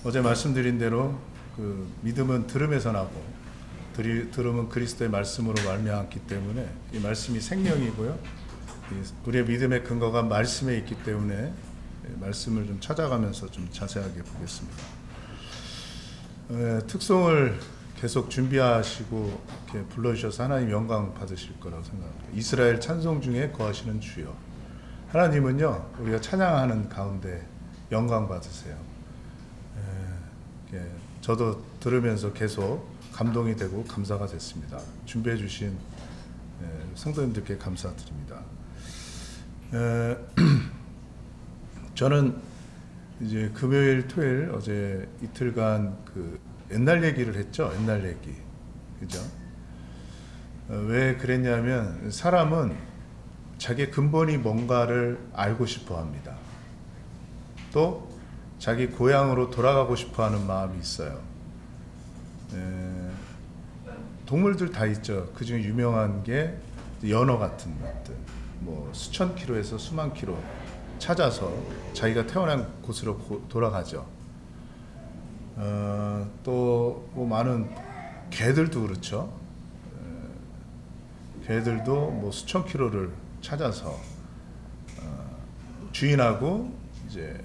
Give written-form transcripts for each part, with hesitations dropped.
어제 말씀드린 대로 그 믿음은 들음에서 나고 들음은 그리스도의 말씀으로 말미암기 때문에 이 말씀이 생명이고요. 우리의 믿음의 근거가 말씀에 있기 때문에 말씀을 좀 찾아가면서 좀 자세하게 보겠습니다. 특송을 계속 준비하시고 이렇게 불러주셔서 하나님 영광 받으실 거라고 생각합니다. 이스라엘 찬송 중에 거하시는 주여. 하나님은요, 우리가 찬양하는 가운데 영광 받으세요. 저도 들으면서 계속 감동이 되고 감사가 됐습니다. 준비해 주신 성도님들께 감사드립니다. 저는 이제 금요일, 토요일 어제 이틀간 그 옛날 얘기를 했죠. 옛날 얘기, 그죠? 왜 그랬냐면 사람은 자기 근본이 뭔가를 알고 싶어합니다. 또 자기 고향으로 돌아가고 싶어하는 마음이 있어요. 동물들 다 있죠. 그 중에 유명한 게 연어 같은 것들, 뭐 수천 킬로에서 수만 킬로 찾아서 자기가 태어난 곳으로 돌아가죠. 또 뭐 많은 개들도 그렇죠. 개들도 뭐 수천 킬로를 찾아서 주인하고 이제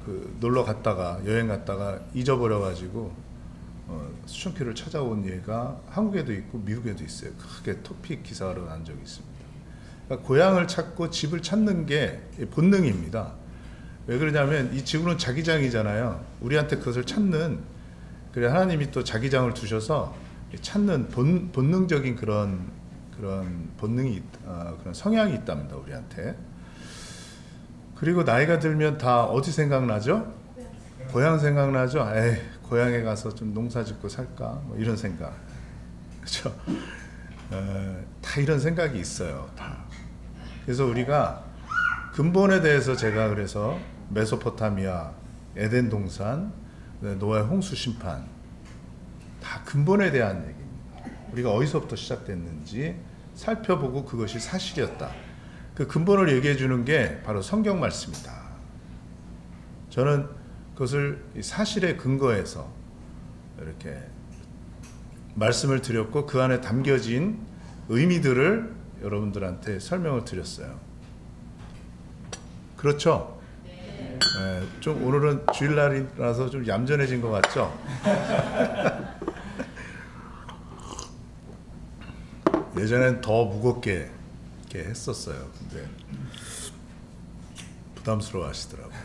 그 놀러 갔다가 여행 갔다가 잊어버려 가지고 수천 킬로를 찾아온 예가 한국에도 있고 미국에도 있어요. 크게 토픽 기사로 난 적이 있습니다. 그러니까 고향을 찾고 집을 찾는 게 본능입니다. 왜 그러냐면 이 지구는 자기장이잖아요. 우리한테 그것을 찾는, 그래 하나님이 또 자기장을 두셔서 찾는 본능적인 그런 본능이 그런 성향이 있답니다, 우리한테. 그리고 나이가 들면 다 어디 생각나죠? 고향 생각나죠? 에이, 고향에 가서 좀 농사 짓고 살까? 뭐 이런 생각. 그렇죠? 다 이런 생각이 있어요, 다. 그래서 우리가 근본에 대해서 제가 그래서 메소포타미아, 에덴 동산, 노아의 홍수 심판, 다 근본에 대한 얘기입니다. 우리가 어디서부터 시작됐는지 살펴보고 그것이 사실이었다. 그 근본을 얘기해 주는 게 바로 성경 말씀이다. 저는 그것을 사실에 근거해서 이렇게 말씀을 드렸고 그 안에 담겨진 의미들을 여러분들한테 설명을 드렸어요. 그렇죠? 네, 좀 오늘은 주일날이라서 좀 얌전해진 것 같죠? 예전엔 더 무겁게 이렇게 했었어요. 근데 부담스러워 하시더라고요.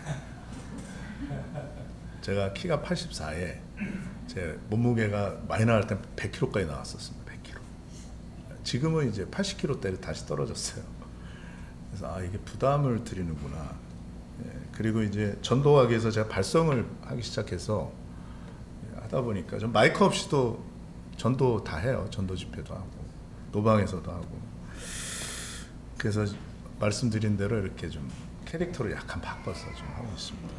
제가 키가 84에 제 몸무게가 많이 나갈 때 100kg까지 나왔었습니다. 100kg. 지금은 이제 80kg대로 다시 떨어졌어요. 그래서 이게 부담을 드리는구나. 그리고 이제 전도하기 위해서 제가 발성을 하기 시작해서 하다 보니까 좀 마이크 없이도 전도 다 해요. 전도 집회도 하고 노방에서도 하고. 그래서 말씀드린 대로 이렇게 좀 캐릭터를 약간 바꿔서 좀 하고 있습니다.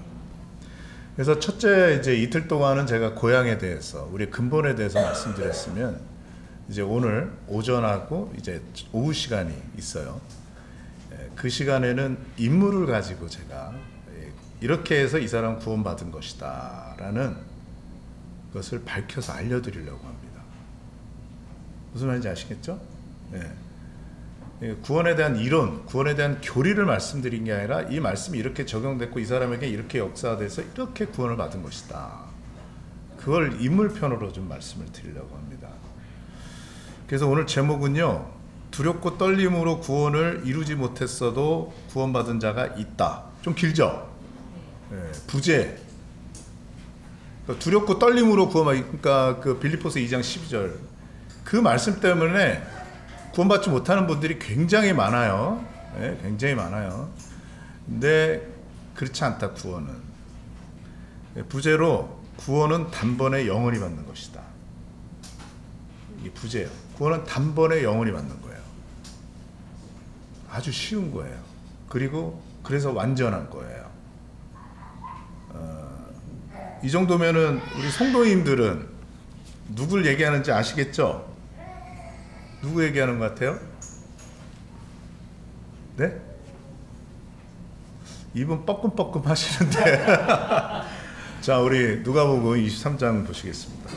그래서 첫째 이제 이틀 동안은 제가 고향에 대해서 우리 근본에 대해서 말씀드렸으면 이제 오늘 오전하고 이제 오후 시간이 있어요. 그 시간에는 인물을 가지고 제가 이렇게 해서 이 사람 구원받은 것이다 라는 것을 밝혀서 알려드리려고 합니다. 무슨 말인지 아시겠죠? 네. 구원에 대한 이론, 구원에 대한 교리를 말씀드린 게 아니라 이 말씀이 이렇게 적용됐고 이 사람에게 이렇게 역사돼서 이렇게 구원을 받은 것이다. 그걸 인물편으로 좀 말씀을 드리려고 합니다. 그래서 오늘 제목은요, 두렵고 떨림으로 구원을 이루지 못했어도 구원받은 자가 있다. 좀 길죠? 네, 부재. 그러니까 두렵고 떨림으로 그러니까 그 빌립보서 2장 12절. 그 말씀 때문에 구원받지 못하는 분들이 굉장히 많아요. 네, 굉장히 많아요. 근데 그렇지 않다, 구원은. 부재로 구원은 단번에 영원히 받는 것이다. 이게 부재예요. 구원은 단번에 영원히 받는 거예요. 아주 쉬운 거예요. 그리고 그래서 완전한 거예요. 이 정도면은 우리 성도님들은 누굴 얘기하는지 아시겠죠? 누구 얘기하는 것 같아요? 네? 입은 뻐끔뻐끔 하시는데 자, 우리 누가복음 23장 보시겠습니다.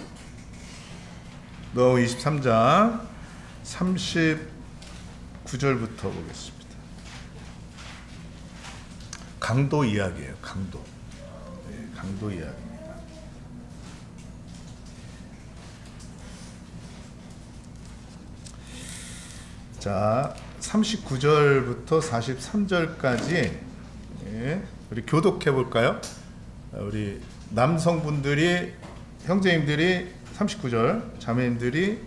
누가복음 23장 39절부터 보겠습니다. 강도 이야기예요. 강도. 네, 강도 이야기입니다. 자, 39절부터 43절까지 우리 교독해 볼까요? 우리 남성분들이, 형제님들이 39절, 자매님들이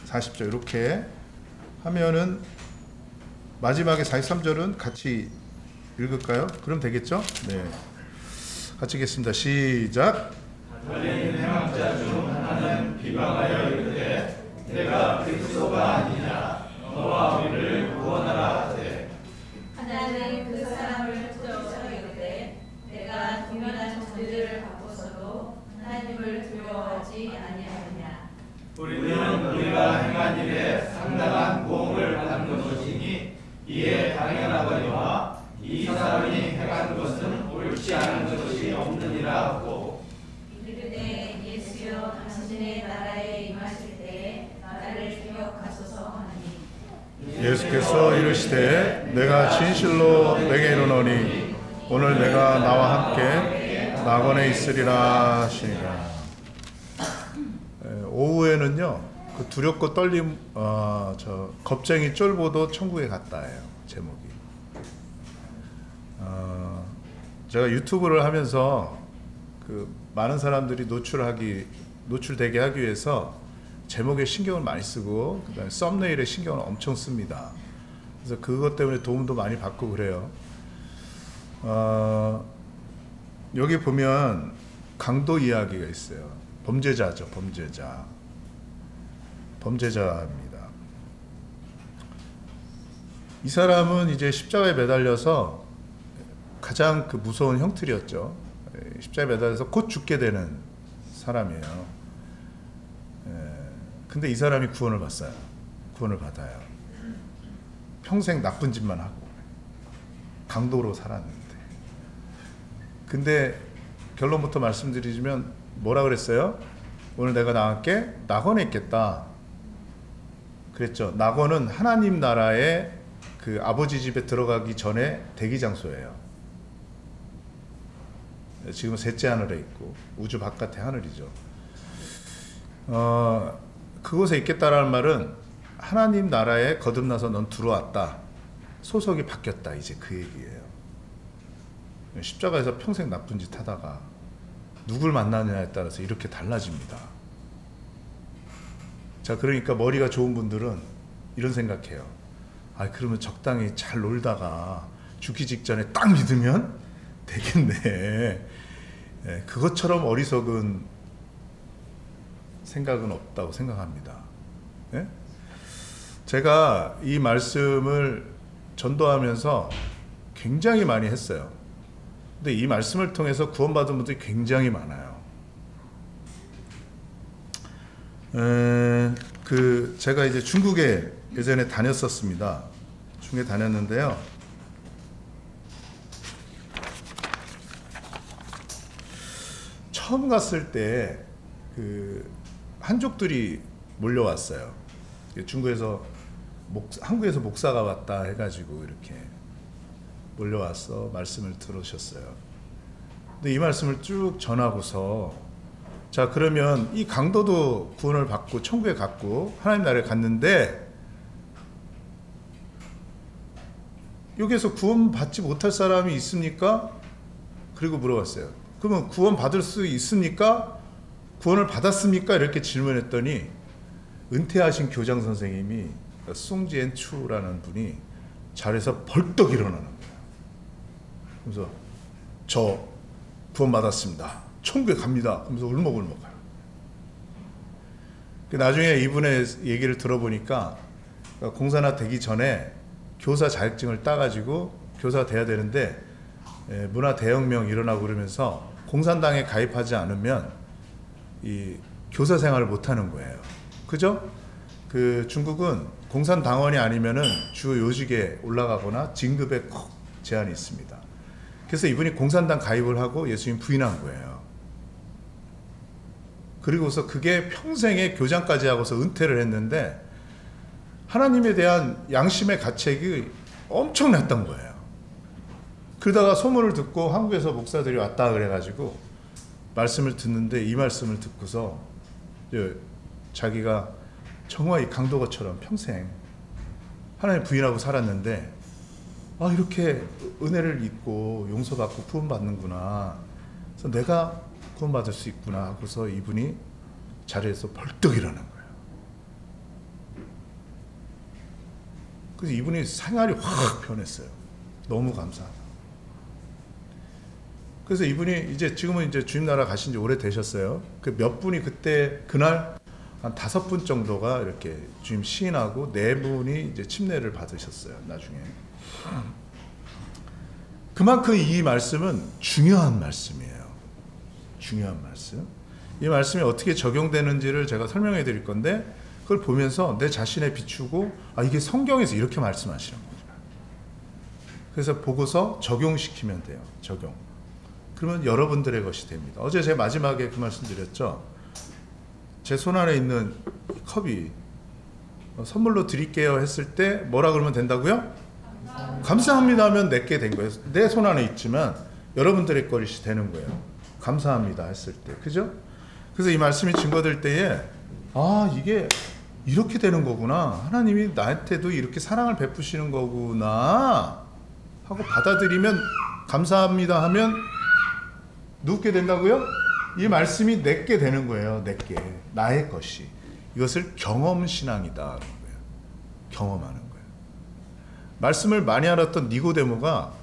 40절 이렇게 하면은 마지막에 43절은 같이 읽을까요? 그럼 되겠죠? 네. 같이 읽겠습니다. 시작. 달린 행악자 중 하나는 비방하여 이르되 내가 그리스도가 아니냐 너와 우리를 구원하라 하되 하나는 그 사람을 쫓아서 이르되 내가 동일한 전제를 바꿔서도 하나님을 두려워하지 아니하느냐. 우리는 우리가 행한 일에 상당한 보응을 받는 것이니 이에 당연하거니와 이 사람이 행한 것은 옳지 않은 것이 없느니라 하고 이르되 예수여 당신의 나라에 임하실 때에 나를 기억하소서 하니 예수께서 이르시되 내가 진실로 내게 이르노니 오늘 내가 나와 함께 낙원에 있으리라 하시니라. 오후에는요 그 두렵고 떨림 저 겁쟁이 쫄보도 천국에 갔다예요. 제목이. 제가 유튜브를 하면서 그 많은 사람들이 노출되게 하기 위해서 제목에 신경을 많이 쓰고 그다음에 썸네일에 신경을 엄청 씁니다. 그래서 그것 때문에 도움도 많이 받고 그래요. 여기 보면 강도 이야기가 있어요. 범죄자죠, 범죄자입니다. 이 사람은 이제 십자가에 매달려서 가장 그 무서운 형틀이었죠. 십자가에 매달려서 곧 죽게 되는 사람이에요. 근데 이 사람이 구원을 받아요. 평생 나쁜 짓만 하고 강도로 살았는데. 근데 결론부터 말씀드리자면 뭐라 그랬어요? 오늘 내가 나갈게 낙원에 있겠다 그랬죠. 낙원은 하나님 나라의 그 아버지 집에 들어가기 전에 대기 장소예요. 지금 셋째 하늘에 있고 우주 바깥의 하늘이죠. 그곳에 있겠다라는 말은 하나님 나라에 거듭나서 넌 들어왔다. 소속이 바뀌었다. 이제 그 얘기예요. 십자가에서 평생 나쁜 짓 하다가 누굴 만나느냐에 따라서 이렇게 달라집니다. 자, 그러니까 머리가 좋은 분들은 이런 생각해요. 아, 그러면 적당히 잘 놀다가 죽기 직전에 딱 믿으면 되겠네. 그것처럼 어리석은 생각은 없다고 생각합니다. 제가 이 말씀을 전도하면서 굉장히 많이 했어요. 근데 이 말씀을 통해서 구원받은 분들이 굉장히 많아요. 제가 이제 중국에 예전에 다녔었습니다. 중국에 다녔는데요. 처음 갔을 때 그 한족들이 몰려왔어요. 중국에서 한국에서 목사가 왔다 해가지고 이렇게 몰려와서 말씀을 들으셨어요. 근데 이 말씀을 쭉 전하고서 자, 그러면 이 강도도 구원을 받고 천국에 갔고 하나님 나라에 갔는데 여기에서 구원 받지 못할 사람이 있습니까? 그리고 물어봤어요. 그러면 구원 받을 수 있습니까? 구원을 받았습니까? 이렇게 질문했더니 은퇴하신 교장 선생님이 송지엔추라는 분이 자리에서 벌떡 일어나는 거예요. 그래서 저 구원 받았습니다. 천국에 갑니다. 하면서 울먹울먹해요. 나중에 이분의 얘기를 들어보니까 공산화 되기 전에 교사 자격증을 따가지고 교사가 돼야 되는데 문화 대혁명 일어나고 그러면서 공산당에 가입하지 않으면 이 교사 생활을 못하는 거예요. 그죠? 그 중국은 공산당원이 아니면은 주 요직에 올라가거나 진급에 꼭 제한이 있습니다. 그래서 이분이 공산당 가입을 하고 예수님 부인한 거예요. 그리고서 그게 평생의 교장까지 하고서 은퇴를 했는데 하나님에 대한 양심의 가책이 엄청났던 거예요. 그러다가 소문을 듣고 한국에서 목사들이 왔다 그래가지고 말씀을 듣는데 이 말씀을 듣고서 자기가 정말 이 강도거처럼 평생 하나님 부인하고 살았는데 이렇게 은혜를 입고 용서받고 구원받는구나. 그래서 내가 구원받을 수 있구나 하고서 이분이 자리에서 벌떡 일어난 거예요. 그래서 이분이 생활이 확 변했어요. 너무 감사하다. 그래서 이분이 지금은 이제 주님 나라 가신 지 오래되셨어요. 그 몇 분이 그날 한 5분 정도가 이렇게 주님 시인하고 4분이 이제 침례를 받으셨어요. 나중에. 그만큼 이 말씀은 중요한 말씀이에요. 중요한 말씀. 이 말씀이 어떻게 적용되는지를 제가 설명해 드릴 건데 그걸 보면서 내 자신에 비추고 이게 성경에서 이렇게 말씀하시는 거구나. 그래서 보고서 적용시키면 돼요. 적용. 그러면 여러분들의 것이 됩니다. 어제 제가 마지막에 그 말씀 드렸죠. 제 손 안에 있는 컵이 선물로 드릴게요 했을 때 뭐라 그러면 된다고요? 감사합니다 하면 내게 된 거예요. 내 손 안에 있지만 여러분들의 것이 되는 거예요. 감사합니다 했을 때. 그죠? 그래서 이 말씀이 증거될 때에 이게 이렇게 되는 거구나. 하나님이 나한테도 이렇게 사랑을 베푸시는 거구나 하고 받아들이면 감사합니다 하면 누구게 된다고요? 이 말씀이 내게 되는 거예요. 내게. 나의 것이. 이것을 경험신앙이다. 경험하는 거예요. 말씀을 많이 알았던 니고데모가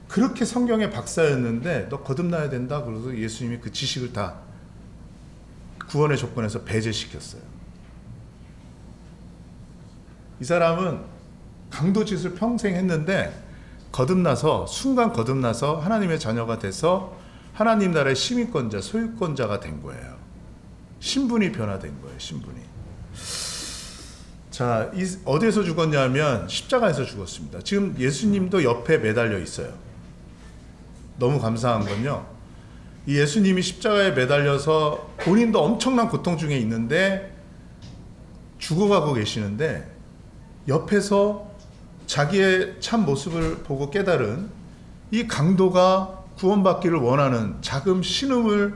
그렇게 성경의 박사였는데 너 거듭나야 된다. 그래서 예수님이 그 지식을 다 구원의 조건에서 배제시켰어요. 이 사람은 강도짓을 평생 했는데 순간 거듭나서 하나님의 자녀가 돼서 하나님 나라의 시민권자, 소유권자가 된 거예요. 신분이 변화된 거예요. 신분이. 자, 어디에서 죽었냐면 십자가에서 죽었습니다. 지금 예수님도 옆에 매달려 있어요. 너무 감사한 건요. 이 예수님이 십자가에 매달려서 본인도 엄청난 고통 중에 있는데 죽어가고 계시는데 옆에서 자기의 참 모습을 보고 깨달은 이 강도가 구원받기를 원하는 자금 신음을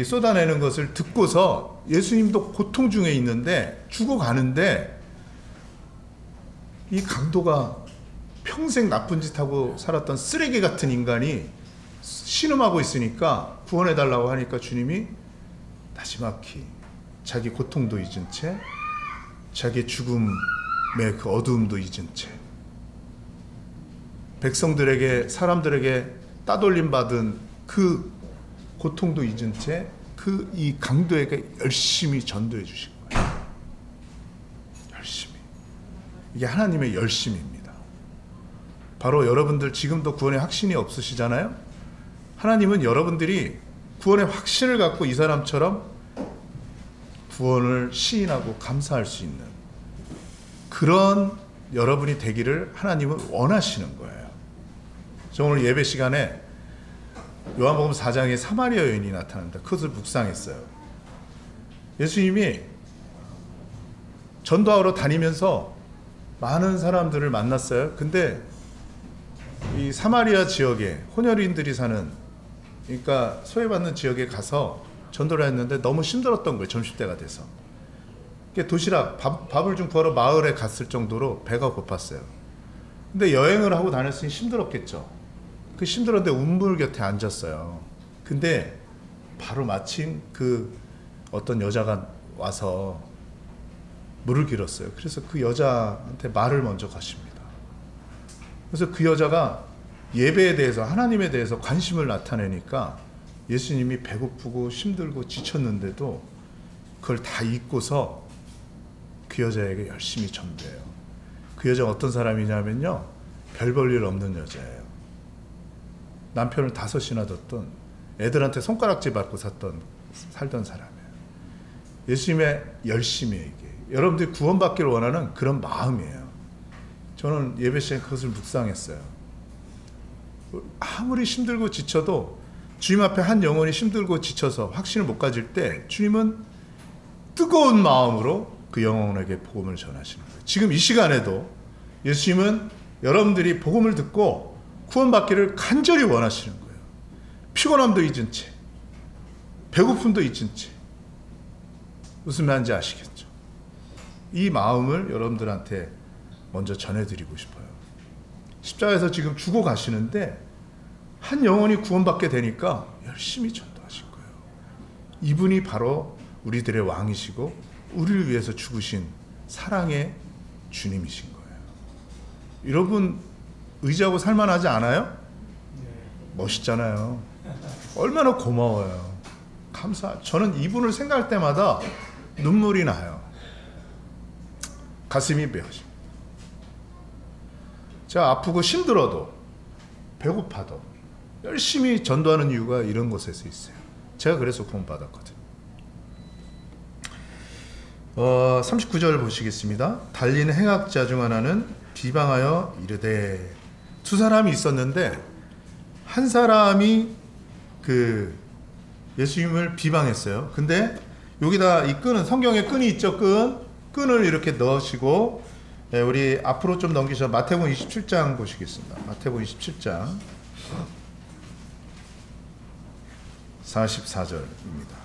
쏟아내는 것을 듣고서 예수님도 고통 중에 있는데 죽어가는데 이 강도가 평생 나쁜 짓 하고 살았던 쓰레기 같은 인간이 신음하고 있으니까 구원해달라고 하니까 주님이 나지막히 자기 고통도 잊은 채 자기 죽음의 그 어두움도 잊은 채 백성들에게 사람들에게 따돌림 받은 그 고통도 잊은 채 이 강도에게 열심히 전도해 주신 거예요. 열심히. 이게 하나님의 열심입니다. 바로 여러분들 지금도 구원의 확신이 없으시잖아요. 하나님은 여러분들이 구원의 확신을 갖고 이 사람처럼 구원을 시인하고 감사할 수 있는 그런 여러분이 되기를 하나님은 원하시는 거예요. 저 오늘 예배 시간에 요한복음 4장에 사마리아 여인이 나타납니다. 그것을 묵상했어요. 예수님이 전도하러 다니면서 많은 사람들을 만났어요. 근데 이 사마리아 지역에 혼혈인들이 사는, 그러니까 소외받는 지역에 가서 전도를 했는데 너무 힘들었던 거예요. 점심때가 돼서. 도시락, 밥을 좀 구하러 마을에 갔을 정도로 배가 고팠어요. 근데 여행을 하고 다녔으니 힘들었겠죠. 그 힘들었는데 운물 곁에 앉았어요. 근데 바로 마침 그 어떤 여자가 와서 물을 길었어요. 그래서 그 여자한테 말을 먼저 거십니다. 그래서 그 여자가 예배에 대해서, 하나님에 대해서 관심을 나타내니까 예수님이 배고프고 힘들고 지쳤는데도 그걸 다 잊고서 그 여자에게 열심히 전도해요. 그 여자가 어떤 사람이냐면요, 별 볼 일 없는 여자예요. 남편을 5이나 뒀던, 애들한테 손가락질 받고 살던 사람이에요. 예수님의 열심이에요, 이게. 여러분들이 구원받기를 원하는 그런 마음이에요. 저는 예배 시간에 그것을 묵상했어요. 아무리 힘들고 지쳐도 주님 앞에 한 영혼이 힘들고 지쳐서 확신을 못 가질 때 주님은 뜨거운 마음으로 그 영혼에게 복음을 전하시는 거예요. 지금 이 시간에도 예수님은 여러분들이 복음을 듣고 구원받기를 간절히 원하시는 거예요. 피곤함도 잊은 채, 배고픔도 잊은 채. 무슨 말인지 아시겠죠? 이 마음을 여러분들한테 먼저 전해드리고 싶어요. 십자가에서 지금 죽어 가시는데 한 영혼이 구원받게 되니까 열심히 전도하실 거예요. 이분이 바로 우리들의 왕이시고 우리를 위해서 죽으신 사랑의 주님이신 거예요. 여러분 의지하고 살만하지 않아요? 멋있잖아요. 얼마나 고마워요. 저는 이분을 생각할 때마다 눈물이 나요. 가슴이 메어집니다. 제가 아프고 힘들어도 배고파도 열심히 전도하는 이유가 이런 곳에서 있어요. 제가 그래서 구원받았거든요. 39절 보시겠습니다. 달린 행악자 중 하나는 비방하여 이르되, 두 사람이 있었는데 한 사람이 그 예수님을 비방했어요. 근데 여기다 이 끈은, 성경에 끈이 있죠. 끈을 이렇게 넣으시고, 우리 앞으로 좀 넘기셔서 마태복음 27장 보시겠습니다. 마태복음 27장 44절입니다.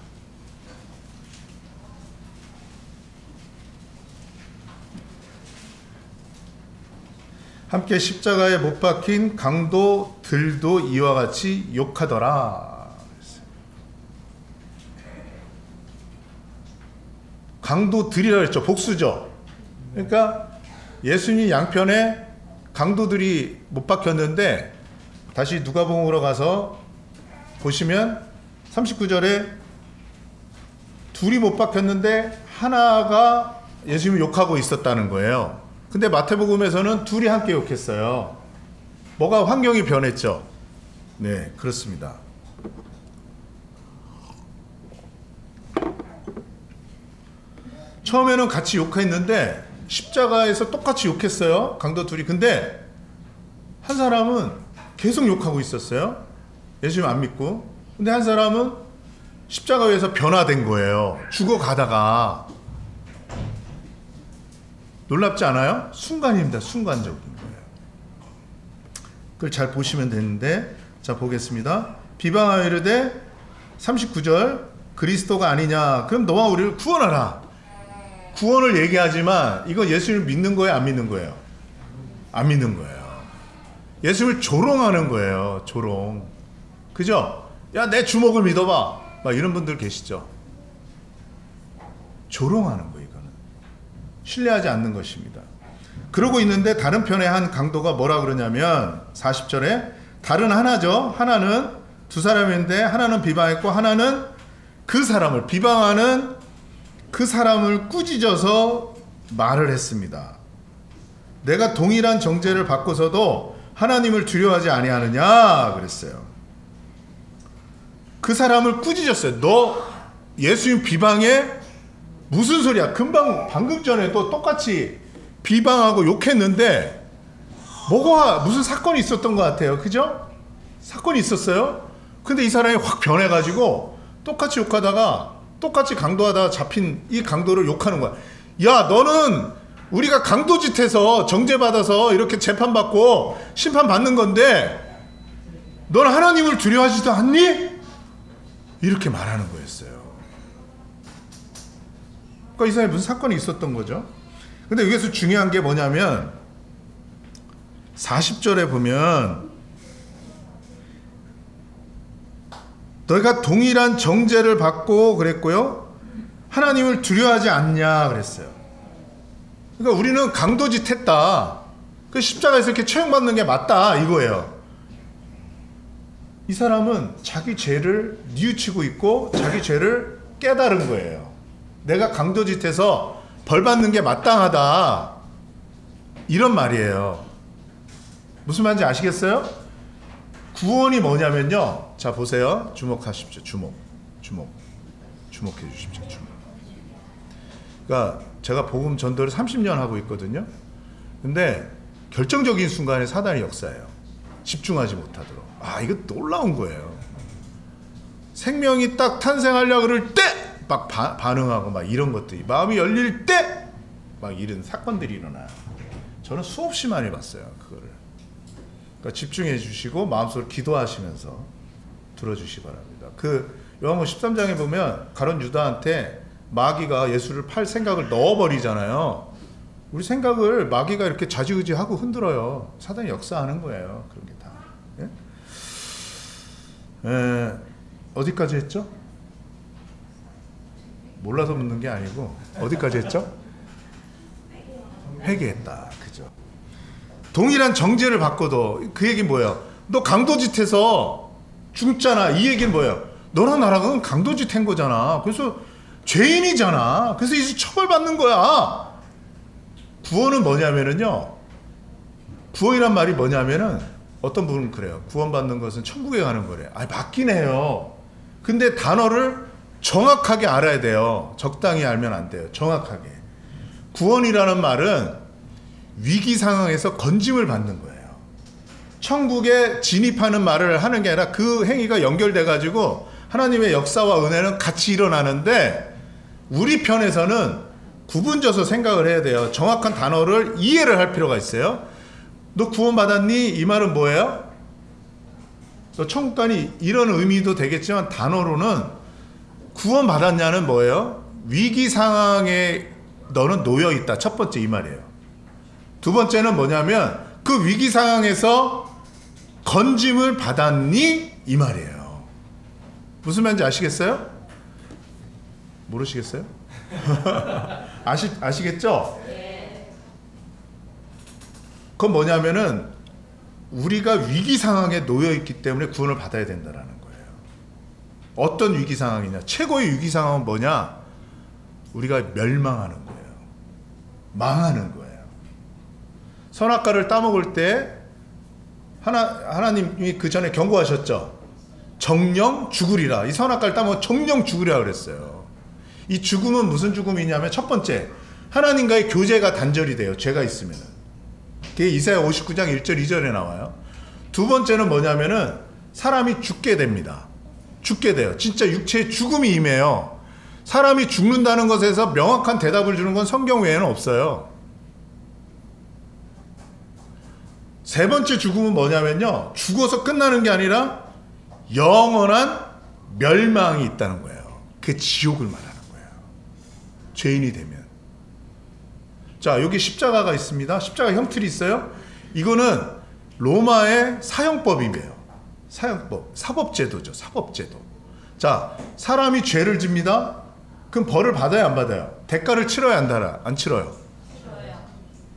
함께 십자가에 못 박힌 강도들도 이와 같이 욕하더라. 강도들이라 했죠. 복수죠. 그러니까 예수님 양편에 강도들이 못 박혔는데, 다시 누가복음으로 가서 보시면 39절에 둘이 못 박혔는데 하나가 예수님을 욕하고 있었다는 거예요. 근데 마태복음에서는 둘이 함께 욕했어요. 뭐가 환경이 변했죠? 네, 그렇습니다. 처음에는 같이 욕했는데 십자가에서 똑같이 욕했어요. 강도 둘이. 근데 한 사람은 계속 욕하고 있었어요. 예수님 안 믿고. 근데 한 사람은 십자가 위에서 변화된 거예요. 죽어가다가. 놀랍지 않아요? 순간입니다. 순간적인 거예요. 그걸 잘 보시면 되는데, 자 보겠습니다. 비방하여 이르되 39절 그리스도가 아니냐, 그럼 너와 우리를 구원하라. 구원을 얘기하지만 이거 예수님을 믿는 거예요? 안 믿는 거예요? 안 믿는 거예요. 예수님을 조롱하는 거예요. 조롱. 그죠? 야, 내 주먹을 믿어봐. 막 이런 분들 계시죠? 조롱하는 거예요. 이거는 신뢰하지 않는 것입니다. 그러고 있는데 다른 편의 한 강도가 뭐라 그러냐면 40절에 다른 하나죠. 하나는 두 사람인데 하나는 비방했고 하나는 그 사람을, 비방하는 그 사람을 꾸짖어서 말을 했습니다. 내가 동일한 정죄를 받고서도 하나님을 두려워하지 아니하느냐 그랬어요. 그 사람을 꾸짖었어요. 너 예수님 비방해? 무슨 소리야? 방금 전에도 똑같이 비방하고 욕했는데 뭐가 무슨 사건이 있었던 것 같아요. 그죠? 사건이 있었어요. 근데 이 사람이 확 변해가지고 똑같이 욕하다가 똑같이 강도하다가 잡힌 이 강도를 욕하는 거야. 야, 너는 우리가 강도짓해서 정죄받아서 이렇게 재판받고 심판받는 건데 너는 하나님을 두려워하지도 않니? 이렇게 말하는 거였어요. 그러니까 이 사람이 무슨 사건이 있었던 거죠. 근데 여기서 중요한 게 뭐냐면 40절에 보면 너희가 동일한 정죄를 받고 그랬고요. 하나님을 두려워하지 않냐 그랬어요. 그러니까 우리는 강도짓 했다. 그 십자가에서 이렇게 처형받는 게 맞다 이거예요. 이 사람은 자기 죄를 뉘우치고 있고 자기 죄를 깨달은 거예요. 내가 강도짓해서 벌받는 게 마땅하다. 이런 말이에요. 무슨 말인지 아시겠어요? 구원이 뭐냐면요. 자 보세요. 주목하십시오. 주목해 주십시오. 주목. 그러니까 제가 복음 전도를 30년 하고 있거든요. 근데 결정적인 순간에 사단이 역사해요. 집중하지 못하도록. 아, 이거 놀라운 거예요. 생명이 딱 탄생하려고 그럴 때 막 반응하고 막 이런 것들이, 마음이 열릴 때 막 이런 사건들이 일어나요. 저는 수없이 많이 봤어요, 그거를. 그러니까 집중해 주시고 마음속으로 기도하시면서 들어주시기 바랍니다. 그 요한복음 13장에 보면 가룟 유다한테 마귀가 예수를 팔 생각을 넣어버리잖아요. 우리 생각을 마귀가 이렇게 좌지우지하고 흔들어요. 사단이 역사하는 거예요. 그런 게 다. 예? 어디까지 했죠? 몰라서 묻는 게 아니고 어디까지 했죠? 회개했다. 그죠? 동일한 정죄를 받고도 그 얘기는 뭐예요? 너 강도짓해서 죽잖아. 이 얘기는 뭐예요? 너랑 나랑은 강도짓 한 거잖아. 그래서 죄인이잖아. 그래서 이제 처벌받는 거야. 구원은 뭐냐면은요. 구원이란 말이 뭐냐면은 어떤 분은 그래요. 구원받는 것은 천국에 가는 거래요. 아니, 맞긴 해요. 근데 단어를 정확하게 알아야 돼요. 적당히 알면 안 돼요. 정확하게. 구원이라는 말은 위기 상황에서 건짐을 받는 거예요. 천국에 진입하는 말을 하는 게 아니라 그 행위가 연결돼 가지고 하나님의 역사와 은혜는 같이 일어나는데, 우리 편에서는 구분져서 생각을 해야 돼요. 정확한 단어를 이해를 할 필요가 있어요. 너 구원받았니? 이 말은 뭐예요? 너 천국 가니? 이런 의미도 되겠지만, 단어로는 구원받았냐는 뭐예요? 위기 상황에 너는 놓여 있다. 첫 번째 이 말이에요. 두 번째는 뭐냐면 그 위기 상황에서 건짐을 받았니? 이 말이에요. 무슨 말인지 아시겠어요? 모르시겠어요? 아시겠죠? 그건 뭐냐면은 우리가 위기 상황에 놓여 있기 때문에 구원을 받아야 된다라는 거예요. 어떤 위기 상황이냐? 최고의 위기 상황은 뭐냐? 우리가 멸망하는 거예요. 망하는 거예요. 선악과를 따먹을 때 하나님이 그 전에 경고하셨죠. 정령 죽으리라. 이 선악과를 따먹으면 정령 죽으리라 그랬어요. 이 죽음은 무슨 죽음이냐면, 첫 번째, 하나님과의 교제가 단절이 돼요. 죄가 있으면은. 그게 이사야 59장 1절 2절에 나와요. 두 번째는 뭐냐면은 사람이 죽게 됩니다. 죽게 돼요. 진짜 육체의 죽음이 임해요. 사람이 죽는다는 것에서 명확한 대답을 주는 건 성경 외에는 없어요. 세 번째 죽음은 뭐냐면요, 죽어서 끝나는 게 아니라 영원한 멸망이 있다는 거예요. 그게 지옥을 말하는 거예요. 죄인이 되면. 자, 여기 십자가가 있습니다. 십자가 형틀이 있어요. 이거는 로마의 사형법이에요. 사형법, 사법제도죠. 사법제도. 자, 사람이 죄를 집니다. 그럼 벌을 받아야 안 받아요? 대가를 치러야 안 치러요? 치러요.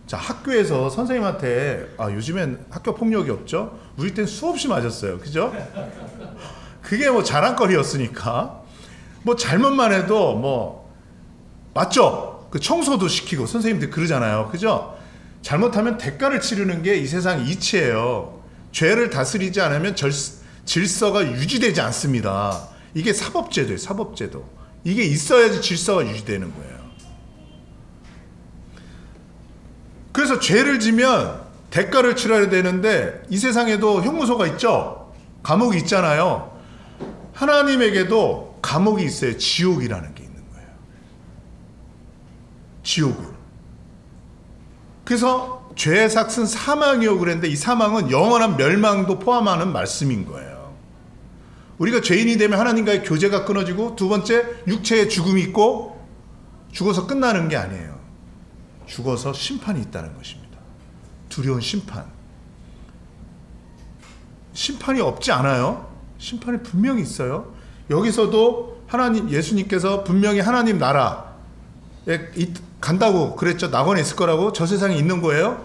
자, 학교에서 선생님한테, 요즘엔 학교 폭력이 없죠? 우리 땐 수없이 맞았어요. 그죠? 그게 뭐 자랑거리였으니까. 뭐 잘못만 해도 뭐 맞죠? 그 청소도 시키고 선생님들 그러잖아요. 그죠? 잘못하면 대가를 치르는 게 이 세상 이치예요. 죄를 다스리지 않으면 질서가 유지되지 않습니다. 이게 사법제도예요. 사법제도. 이게 있어야지 질서가 유지되는 거예요. 그래서 죄를 지면 대가를 치러야 되는데, 이 세상에도 형무소가 있죠? 감옥이 있잖아요. 하나님에게도 감옥이 있어요. 지옥이라는 게 있는 거예요. 지옥은. 그래서 죄의 삭은 사망이요 그랬는데, 이 사망은 영원한 멸망도 포함하는 말씀인 거예요. 우리가 죄인이 되면 하나님과의 교제가 끊어지고, 두 번째, 육체의 죽음이 있고, 죽어서 끝나는 게 아니에요. 죽어서 심판이 있다는 것입니다. 두려운 심판. 심판이 없지 않아요. 심판이 분명히 있어요. 여기서도 예수님께서 분명히 하나님 나라에 간다고 그랬죠. 낙원에 있을 거라고. 저 세상에 있는 거예요.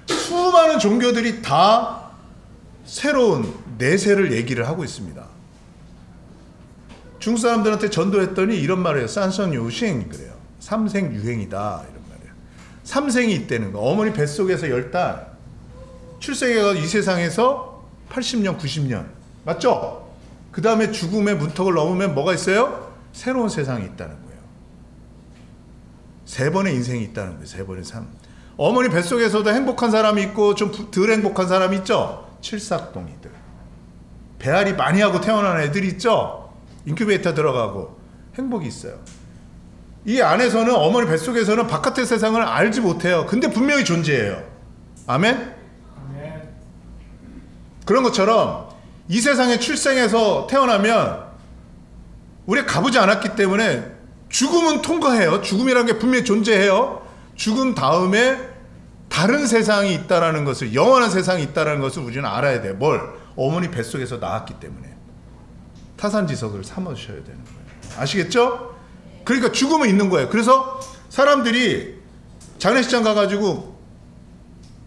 수많은 종교들이 다 새로운 내세를 얘기를 하고 있습니다. 중국 사람들한테 전도했더니 이런 말을 해요. 산성유행 그래요. 삼생유행이다 이런 말이에요. 삼생이 있다는 거. 어머니 뱃속에서 10달 출생해가 이 세상에서 80년 90년 맞죠? 그 다음에 죽음의 문턱을 넘으면 뭐가 있어요? 새로운 세상이 있다는 거예요. 3번의 인생이 있다는 거예요. 3번의 삶. 어머니 뱃속에서도 행복한 사람이 있고 좀 덜 행복한 사람이 있죠? 칠삭동이들. 배앓이 많이 하고 태어난 애들이 있죠? 인큐베이터 들어가고 행복이 있어요. 이 안에서는, 어머니 뱃속에서는 바깥의 세상을 알지 못해요. 근데 분명히 존재해요. 아멘? 그런 것처럼 이 세상에 출생해서 태어나면 우리가 가보지 않았기 때문에 죽음은 통과해요. 죽음이라는 게 분명히 존재해요. 죽음 다음에 다른 세상이 있다라는 것을, 영원한 세상이 있다라는 것을 우리는 알아야 돼요. 뭘? 어머니 뱃속에서 나왔기 때문에. 타산지석을 삼으셔야 되는 거예요. 아시겠죠? 그러니까 죽음은 있는 거예요. 그래서 사람들이 장례식장 가가지고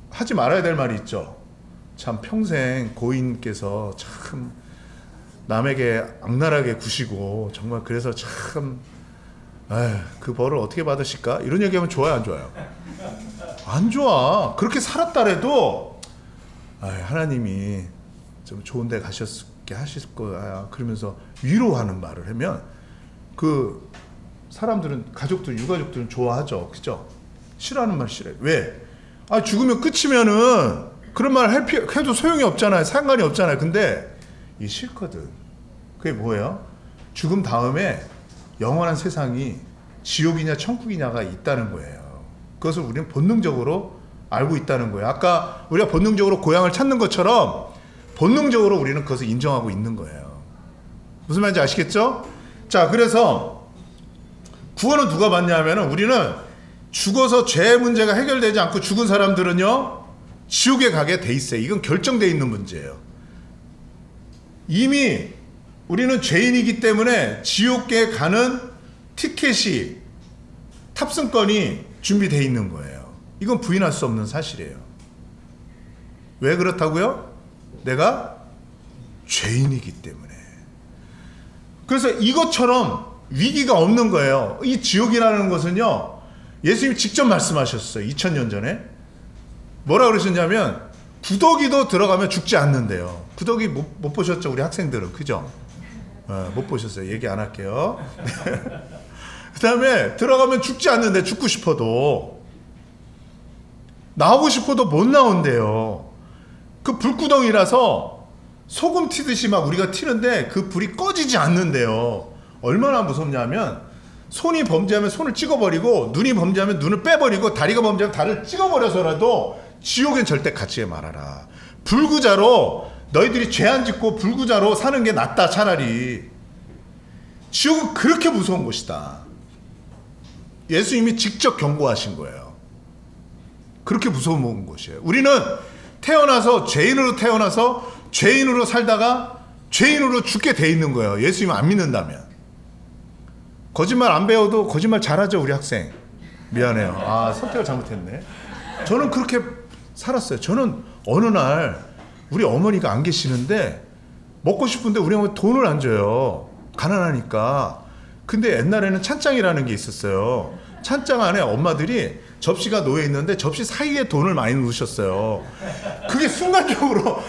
하지 말아야 될 말이 있죠. 참 평생 고인께서 참 남에게 악랄하게 구시고 정말 그래서 참 그 벌을 어떻게 받으실까? 이런 얘기하면 좋아요, 안 좋아요? 안 좋아. 그렇게 살았다래도 하나님이 좀 좋은 데 가셨게 하실 거야. 그러면서 위로하는 말을 하면 그 사람들은, 가족들, 유가족들은 좋아하죠. 그죠? 싫어하는 말 싫어요. 왜? 죽으면 끝이면은 그런 말 해도 소용이 없잖아요. 상관이 없잖아요. 근데 이 싫거든. 그게 뭐예요? 죽음 다음에 영원한 세상이 지옥이냐 천국이냐가 있다는 거예요. 그것을 우리는 본능적으로 알고 있다는 거예요. 아까 우리가 본능적으로 고향을 찾는 것처럼 본능적으로 우리는 그것을 인정하고 있는 거예요. 무슨 말인지 아시겠죠? 자, 그래서 구원은 누가 받냐 하면은, 우리는 죽어서 죄 문제가 해결되지 않고 죽은 사람들은요, 지옥에 가게 돼 있어요. 이건 결정되어 있는 문제예요. 이미 우리는 죄인이기 때문에 지옥에 가는 티켓이, 탑승권이 준비되어 있는 거예요. 이건 부인할 수 없는 사실이에요. 왜 그렇다고요? 내가 죄인이기 때문에. 그래서 이것처럼 위기가 없는 거예요. 이 지옥이라는 것은요, 예수님이 직접 말씀하셨어요. 2000년 전에. 뭐라 그러셨냐면, 구더기도 들어가면 죽지 않는데요. 구더기 못 보셨죠? 우리 학생들은. 그죠? 못 보셨어요. 얘기 안 할게요. 그 다음에 들어가면 죽지 않는데, 죽고 싶어도. 나오고 싶어도 못 나온대요. 그 불구덩이라서 소금 튀듯이 막 우리가 튀는데 그 불이 꺼지지 않는데요. 얼마나 무섭냐면, 손이 범죄하면 손을 찍어버리고, 눈이 범죄하면 눈을 빼버리고, 다리가 범죄하면 다리를 찍어버려서라도 지옥엔 절대 같이 말아라. 불구자로 너희들이 죄 안 짓고 불구자로 사는 게 낫다. 차라리. 지옥은 그렇게 무서운 곳이다. 예수님이 직접 경고하신 거예요. 그렇게 무서운 곳이에요. 우리는 태어나서 죄인으로 태어나서 죄인으로 살다가 죄인으로 죽게 돼 있는 거예요. 예수님 안 믿는다면. 거짓말 안 배워도 거짓말 잘하죠, 우리 학생. 미안해요. 선택을 잘못했네. 저는 그렇게 살았어요. 저는 어느 날 우리 어머니가 안 계시는데 먹고 싶은데 우리 어머니 돈을 안 줘요. 가난하니까. 근데 옛날에는 찬장이라는 게 있었어요. 찬장 안에 엄마들이 접시가 놓여 있는데 접시 사이에 돈을 많이 넣으셨어요. 그게 순간적으로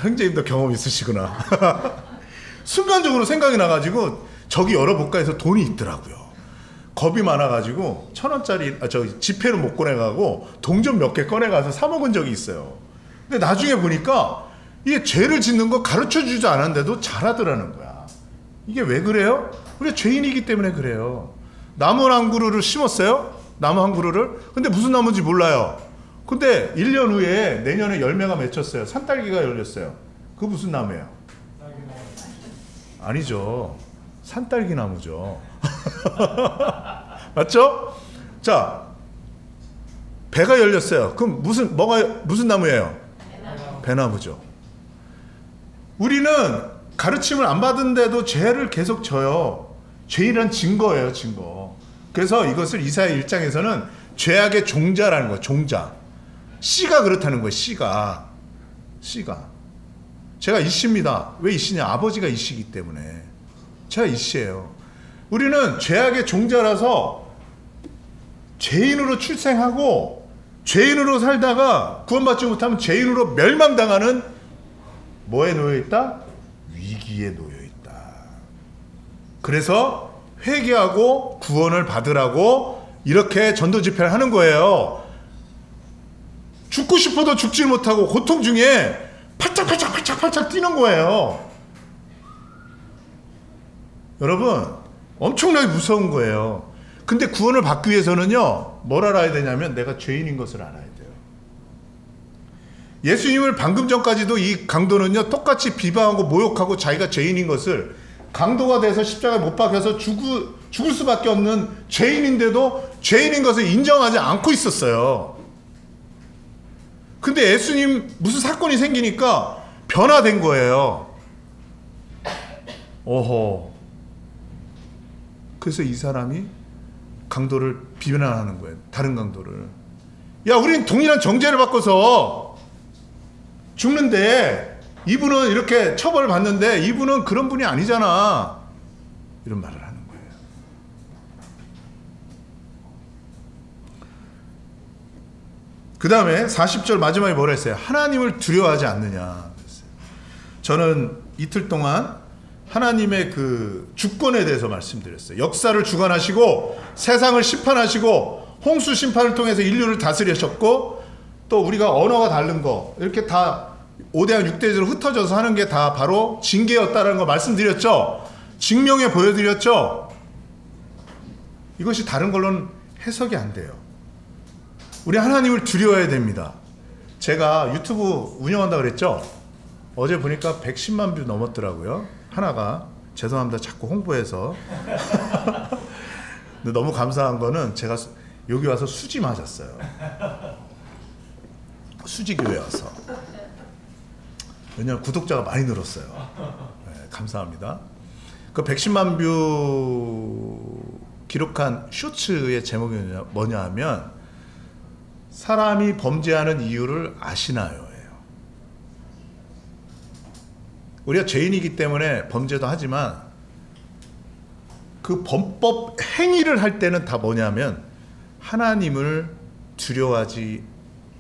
형제님도 경험 있으시구나. 순간적으로 생각이 나가지고 저기 열어볼까 해서 돈이 있더라고요. 겁이 많아가지고 1,000원짜리 지폐를 못 꺼내가고 동전 몇 개 꺼내가서 사 먹은 적이 있어요. 근데 나중에 보니까 이게 죄를 짓는 거 가르쳐주지 않았는데도 잘하더라는 거야. 이게 왜 그래요? 우리가 죄인이기 때문에 그래요. 나무 한 그루를 심었어요. 나무 한 그루를. 근데 무슨 나무인지 몰라요. 근데 1년 후에 내년에 열매가 맺혔어요. 산딸기가 열렸어요. 그거 무슨 나무예요? 아니죠. 산딸기 나무죠. 맞죠? 자, 배가 열렸어요. 그럼 무슨 나무예요? 배나무죠. 우리는 가르침을 안 받은데도 죄를 계속 져요. 죄인이란 증거예요, 증거. 그래서 이것을 이사야 1장에서는 죄악의 종자라는 거예요, 종자. 씨가 그렇다는 거예요, 씨가. 제가 이씨입니다. 왜 이씨냐? 아버지가 이씨이기 때문에. 제가 이씨예요. 우리는 죄악의 종자라서 죄인으로 출생하고 죄인으로 살다가 구원받지 못하면 죄인으로 멸망당하는 뭐에 놓여있다? 위기에 놓여있다. 그래서 회개하고 구원을 받으라고 이렇게 전도 집회를 하는 거예요. 죽고 싶어도 죽지 못하고 고통 중에 팔짝팔짝 뛰는 거예요. 여러분, 엄청나게 무서운 거예요. 근데 구원을 받기 위해서는요, 뭘 알아야 되냐면 내가 죄인인 것을 알아야 돼요. 예수님을 방금 전까지도 이 강도는요, 똑같이 비방하고 모욕하고 자기가 죄인인 것을, 강도가 돼서 십자가에 못 박혀서 죽을 수밖에 없는 죄인인데도 죄인인 것을 인정하지 않고 있었어요. 근데 예수님 무슨 사건이 생기니까 변화된 거예요. 오호. 그래서 이 사람이 강도를 비난하는 거예요. 다른 강도를. 야, 우린 동일한 정죄를 받고서 죽는데 이분은 이렇게 처벌을 받는데 이분은 그런 분이 아니잖아. 이런 말을 하는 거예요. 그 다음에 40절 마지막에 뭐라 했어요? 하나님을 두려워하지 않느냐. 저는 이틀 동안 하나님의 그 주권에 대해서 말씀드렸어요. 역사를 주관하시고 세상을 심판하시고 홍수 심판을 통해서 인류를 다스리셨고, 또 우리가 언어가 다른 거 이렇게 다 5대양 6대제로 흩어져서 하는 게 다 바로 징계였다라는 거 말씀드렸죠. 증명해 보여드렸죠. 이것이 다른 걸로는 해석이 안 돼요. 우리 하나님을 두려워해야 됩니다. 제가 유튜브 운영한다 그랬죠. 어제 보니까 110만 뷰 넘었더라고요. 하나가. 죄송합니다. 자꾸 홍보해서. 근데 너무 감사한 거는 제가 여기 와서 수지 맞았어요. 수지교회 와서. 왜냐면 구독자가 많이 늘었어요. 네, 감사합니다. 그 110만 뷰 기록한 쇼츠의 제목이 뭐냐 하면, 사람이 범죄하는 이유를 아시나요? 우리가 죄인이기 때문에 범죄도 하지만 그 범법 행위를 할 때는 다 뭐냐면 하나님을 두려워하지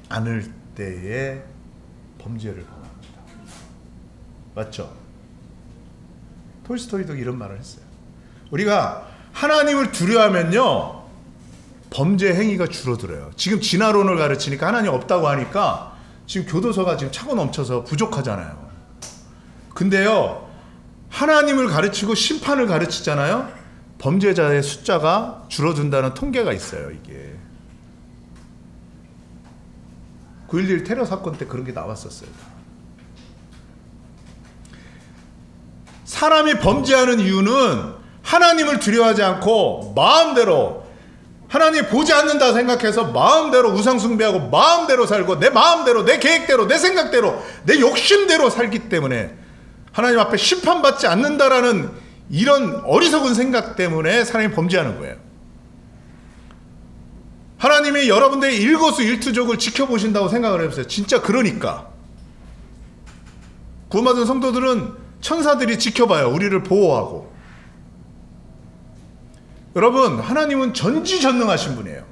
않을 때에 범죄를 범합니다. 맞죠? 톨스토이도 이런 말을 했어요. 우리가 하나님을 두려워하면요, 범죄 행위가 줄어들어요. 지금 진화론을 가르치니까 하나님 없다고 하니까 지금 교도소가 지금 차고 넘쳐서 부족하잖아요. 근데요, 하나님을 가르치고 심판을 가르치잖아요. 범죄자의 숫자가 줄어든다는 통계가 있어요. 이게 9.11 테러 사건 때 그런 게 나왔었어요. 사람이 범죄하는 이유는 하나님을 두려워하지 않고 마음대로, 하나님 보지 않는다 생각해서 마음대로 우상숭배하고 마음대로 살고 내 마음대로, 내 계획대로, 내 생각대로, 내 욕심대로 살기 때문에 하나님 앞에 심판받지 않는다라는 이런 어리석은 생각 때문에 사람이 범죄하는 거예요. 하나님이 여러분들의 일거수일투족을 지켜보신다고 생각을 해보세요. 진짜 그러니까. 구원받은 성도들은 천사들이 지켜봐요. 우리를 보호하고. 여러분, 하나님은 전지전능하신 분이에요.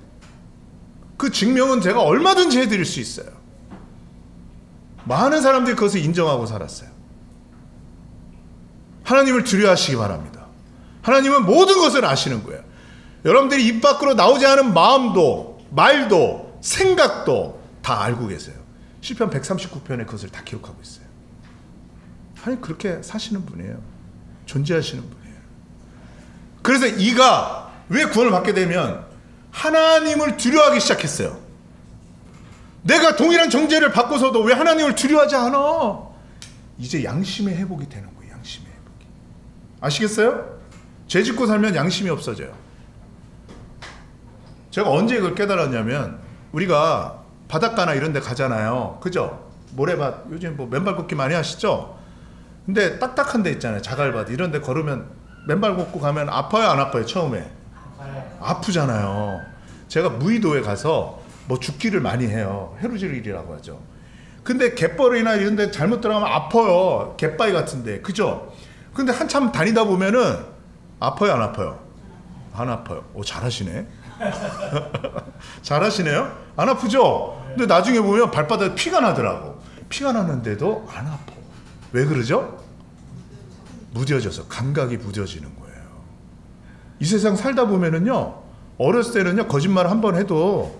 그 증명은 제가 얼마든지 해드릴 수 있어요. 많은 사람들이 그것을 인정하고 살았어요. 하나님을 두려워하시기 바랍니다. 하나님은 모든 것을 아시는 거예요. 여러분들이 입 밖으로 나오지 않은 마음도, 말도, 생각도 다 알고 계세요. 시편 139편에 그것을 다 기록하고 있어요. 하나님 그렇게 사시는 분이에요. 존재하시는 분이에요. 그래서 이가 왜 구원을 받게 되면 하나님을 두려워하기 시작했어요. 내가 동일한 정죄를 받고서도 왜 하나님을 두려워하지 않아? 이제 양심의 회복이 되는 거예요. 양심의 회복이. 아시겠어요? 죄 짓고 살면 양심이 없어져요. 제가 언제 이걸 깨달았냐면, 우리가 바닷가나 이런 데 가잖아요. 그죠? 모래밭, 요즘 뭐 맨발 걷기 많이 하시죠? 근데 딱딱한 데 있잖아요. 자갈밭. 이런 데 걸으면 맨발 걷고 가면 아파요, 안 아파요? 처음에? 아프잖아요. 제가 무의도에 가서 뭐 죽기를 많이 해요. 해루질일이라고 하죠. 근데 갯벌이나 이런 데 잘못 들어가면 아파요. 갯바위 같은데. 그죠? 근데 한참 다니다 보면은 아파요, 안 아파요? 안 아파요. 오, 잘하시네. 잘하시네요? 안 아프죠? 근데 나중에 보면 발바닥에 피가 나더라고. 피가 나는데도 안 아파. 왜 그러죠? 무뎌져서, 감각이 무뎌지는 거예요. 이 세상 살다 보면은요, 어렸을 때는요, 거짓말 한 번 해도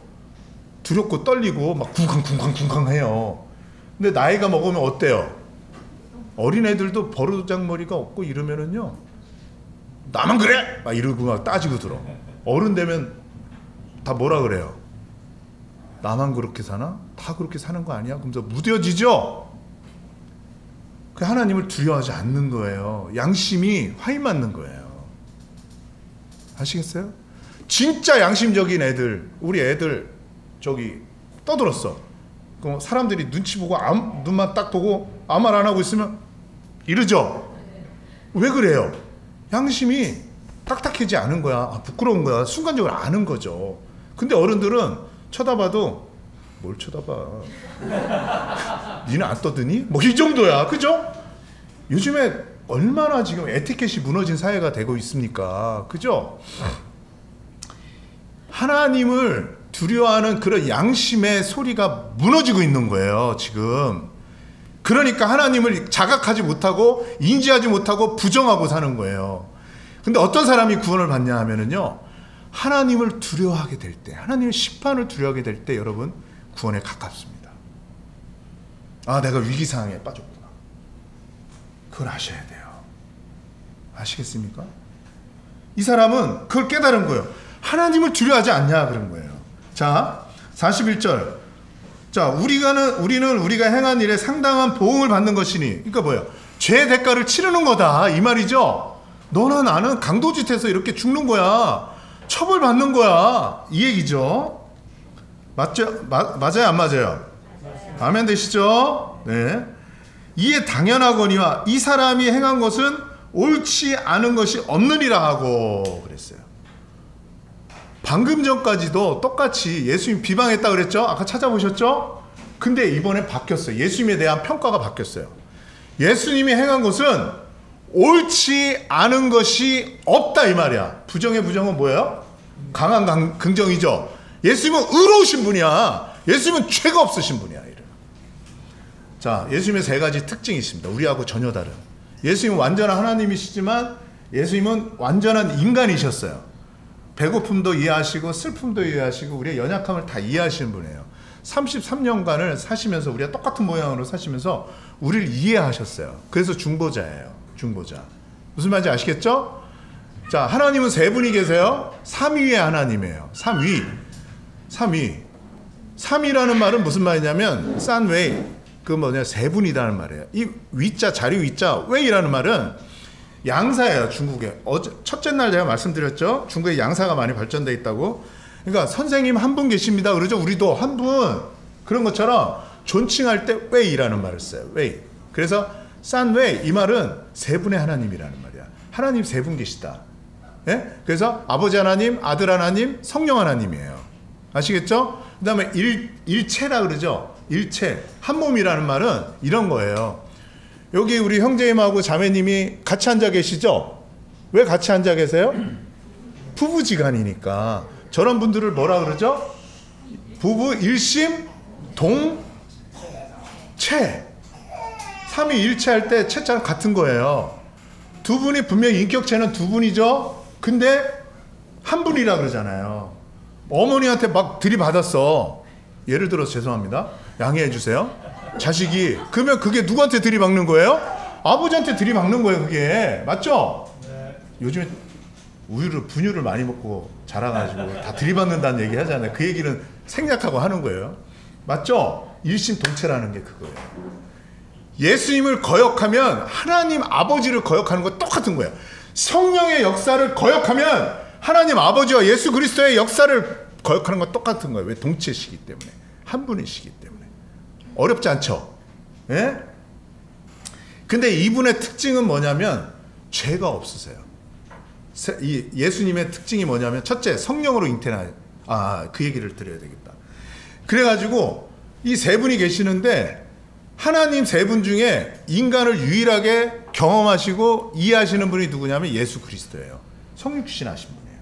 두렵고 떨리고 막 쿵쾅쿵쾅쿵쾅 해요. 근데 나이가 먹으면 어때요? 어린애들도 버르장머리가 없고 이러면은요, 나만 그래! 막 이러고 막 따지고 들어. 어른 되면 다 뭐라 그래요? 나만 그렇게 사나? 다 그렇게 사는 거 아니야? 그러면서 무뎌지죠? 그 하나님을 두려워하지 않는 거예요. 양심이 화이 맞는 거예요. 아시겠어요? 진짜 양심적인 애들, 우리 애들 저기 떠들었어. 그럼 사람들이 눈치 보고 눈만 딱 보고 아무 말 안 하고 있으면 이러죠? 왜 그래요? 양심이 딱딱해지지 않은 거야. 부끄러운 거야. 순간적으로 아는 거죠. 근데 어른들은 쳐다봐도 뭘 쳐다봐. 니는 안 떠드니? 뭐 이 정도야. 그죠? 요즘에 얼마나 지금 에티켓이 무너진 사회가 되고 있습니까? 그죠? 하나님을 두려워하는 그런 양심의 소리가 무너지고 있는 거예요, 지금. 그러니까 하나님을 자각하지 못하고 인지하지 못하고 부정하고 사는 거예요. 근데 어떤 사람이 구원을 받냐 하면은요, 하나님을 두려워하게 될 때, 하나님의 심판을 두려워하게 될 때 여러분 구원에 가깝습니다. 아, 내가 위기상황에 빠졌구나. 그걸 아셔야 돼요. 아시겠습니까? 이 사람은 그걸 깨달은 거예요. 하나님을 두려워하지 않냐 그런 거예요. 자, 41절. 자, 우리는 우리가 행한 일에 상당한 보응을 받는 것이니, 그러니까 뭐예요? 죄의 대가를 치르는 거다 이 말이죠. 너나 나는 강도짓해서 이렇게 죽는 거야. 처벌받는 거야. 이 얘기죠. 맞죠? 맞아요, 안 맞아요? 아멘 되시죠? 네. 이에 당연하거니와 이 사람이 행한 것은 옳지 않은 것이 없느니라 하고 그랬어요. 방금 전까지도 똑같이 예수님 비방했다 그랬죠? 아까 찾아보셨죠? 근데 이번에 바뀌었어요. 예수님에 대한 평가가 바뀌었어요. 예수님이 행한 것은 옳지 않은 것이 없다 이 말이야. 부정의 부정은 뭐예요? 강한 긍정이죠. 예수님은 의로우신 분이야. 예수님은 죄가 없으신 분이야. 자, 예수님의 세 가지 특징이 있습니다. 우리하고 전혀 다른. 예수님은 완전한 하나님이시지만 예수님은 완전한 인간이셨어요. 배고픔도 이해하시고 슬픔도 이해하시고 우리의 연약함을 다 이해하시는 분이에요. 33년간을 사시면서 우리가 똑같은 모양으로 사시면서 우리를 이해하셨어요. 그래서 중보자예요. 중보자. 무슨 말인지 아시겠죠? 자, 하나님은 세 분이 계세요. 삼위의 하나님이에요. 삼위. 삼위라는 말은 무슨 말이냐면 싼웨이. 그 뭐냐, 세 분이라는 말이에요. 이 위자, 자리 위자, 웨이라는 말은 양사예요, 중국에. 첫째 날 제가 말씀드렸죠? 중국에 양사가 많이 발전되어 있다고. 그러니까 선생님 한 분 계십니다. 그러죠? 우리도 한 분. 그런 것처럼 존칭할 때 웨이라는 말을 써요. 웨이. 그래서 싼웨이, 이 말은 세 분의 하나님이라는 말이야. 하나님 세 분 계시다. 예? 그래서 아버지 하나님, 아들 하나님, 성령 하나님이에요. 아시겠죠? 그 다음에 일체라 그러죠? 일체, 한 몸이라는 말은 이런 거예요. 여기 우리 형제님하고 자매님이 같이 앉아 계시죠? 왜 같이 앉아 계세요? 부부지간이니까. 저런 분들을 뭐라 그러죠? 부부 일심 동체. 삼위일체할 때 체자는 같은 거예요. 두 분이 분명히 인격체는 두 분이죠? 근데 한 분이라 그러잖아요. 어머니한테 막 들이받았어. 예를 들어서 죄송합니다. 양해해 주세요. 자식이. 그러면 그게 누구한테 들이박는 거예요? 아버지한테 들이박는 거예요, 그게. 맞죠? 네. 요즘에 분유를 많이 먹고 자라가지고 다 들이박는다는 얘기 하잖아요. 그 얘기는 생략하고 하는 거예요. 맞죠? 일심동체라는 게 그거예요. 예수님을 거역하면 하나님 아버지를 거역하는 거 똑같은 거예요. 성령의 역사를 거역하면 하나님 아버지와 예수 그리스도의 역사를 거역하는 건 똑같은 거예요. 왜? 동체시기 때문에. 한 분이시기 때문에. 어렵지 않죠? 예? 근데 이분의 특징은 뭐냐면 죄가 없으세요. 이 예수님의 특징이 뭐냐면 첫째, 성령으로 그 얘기를 드려야 되겠다. 그래가지고 이 세 분이 계시는데 하나님 세 분 중에 인간을 유일하게 경험하시고 이해하시는 분이 누구냐면 예수 그리스도예요. 성육신하신 분이에요.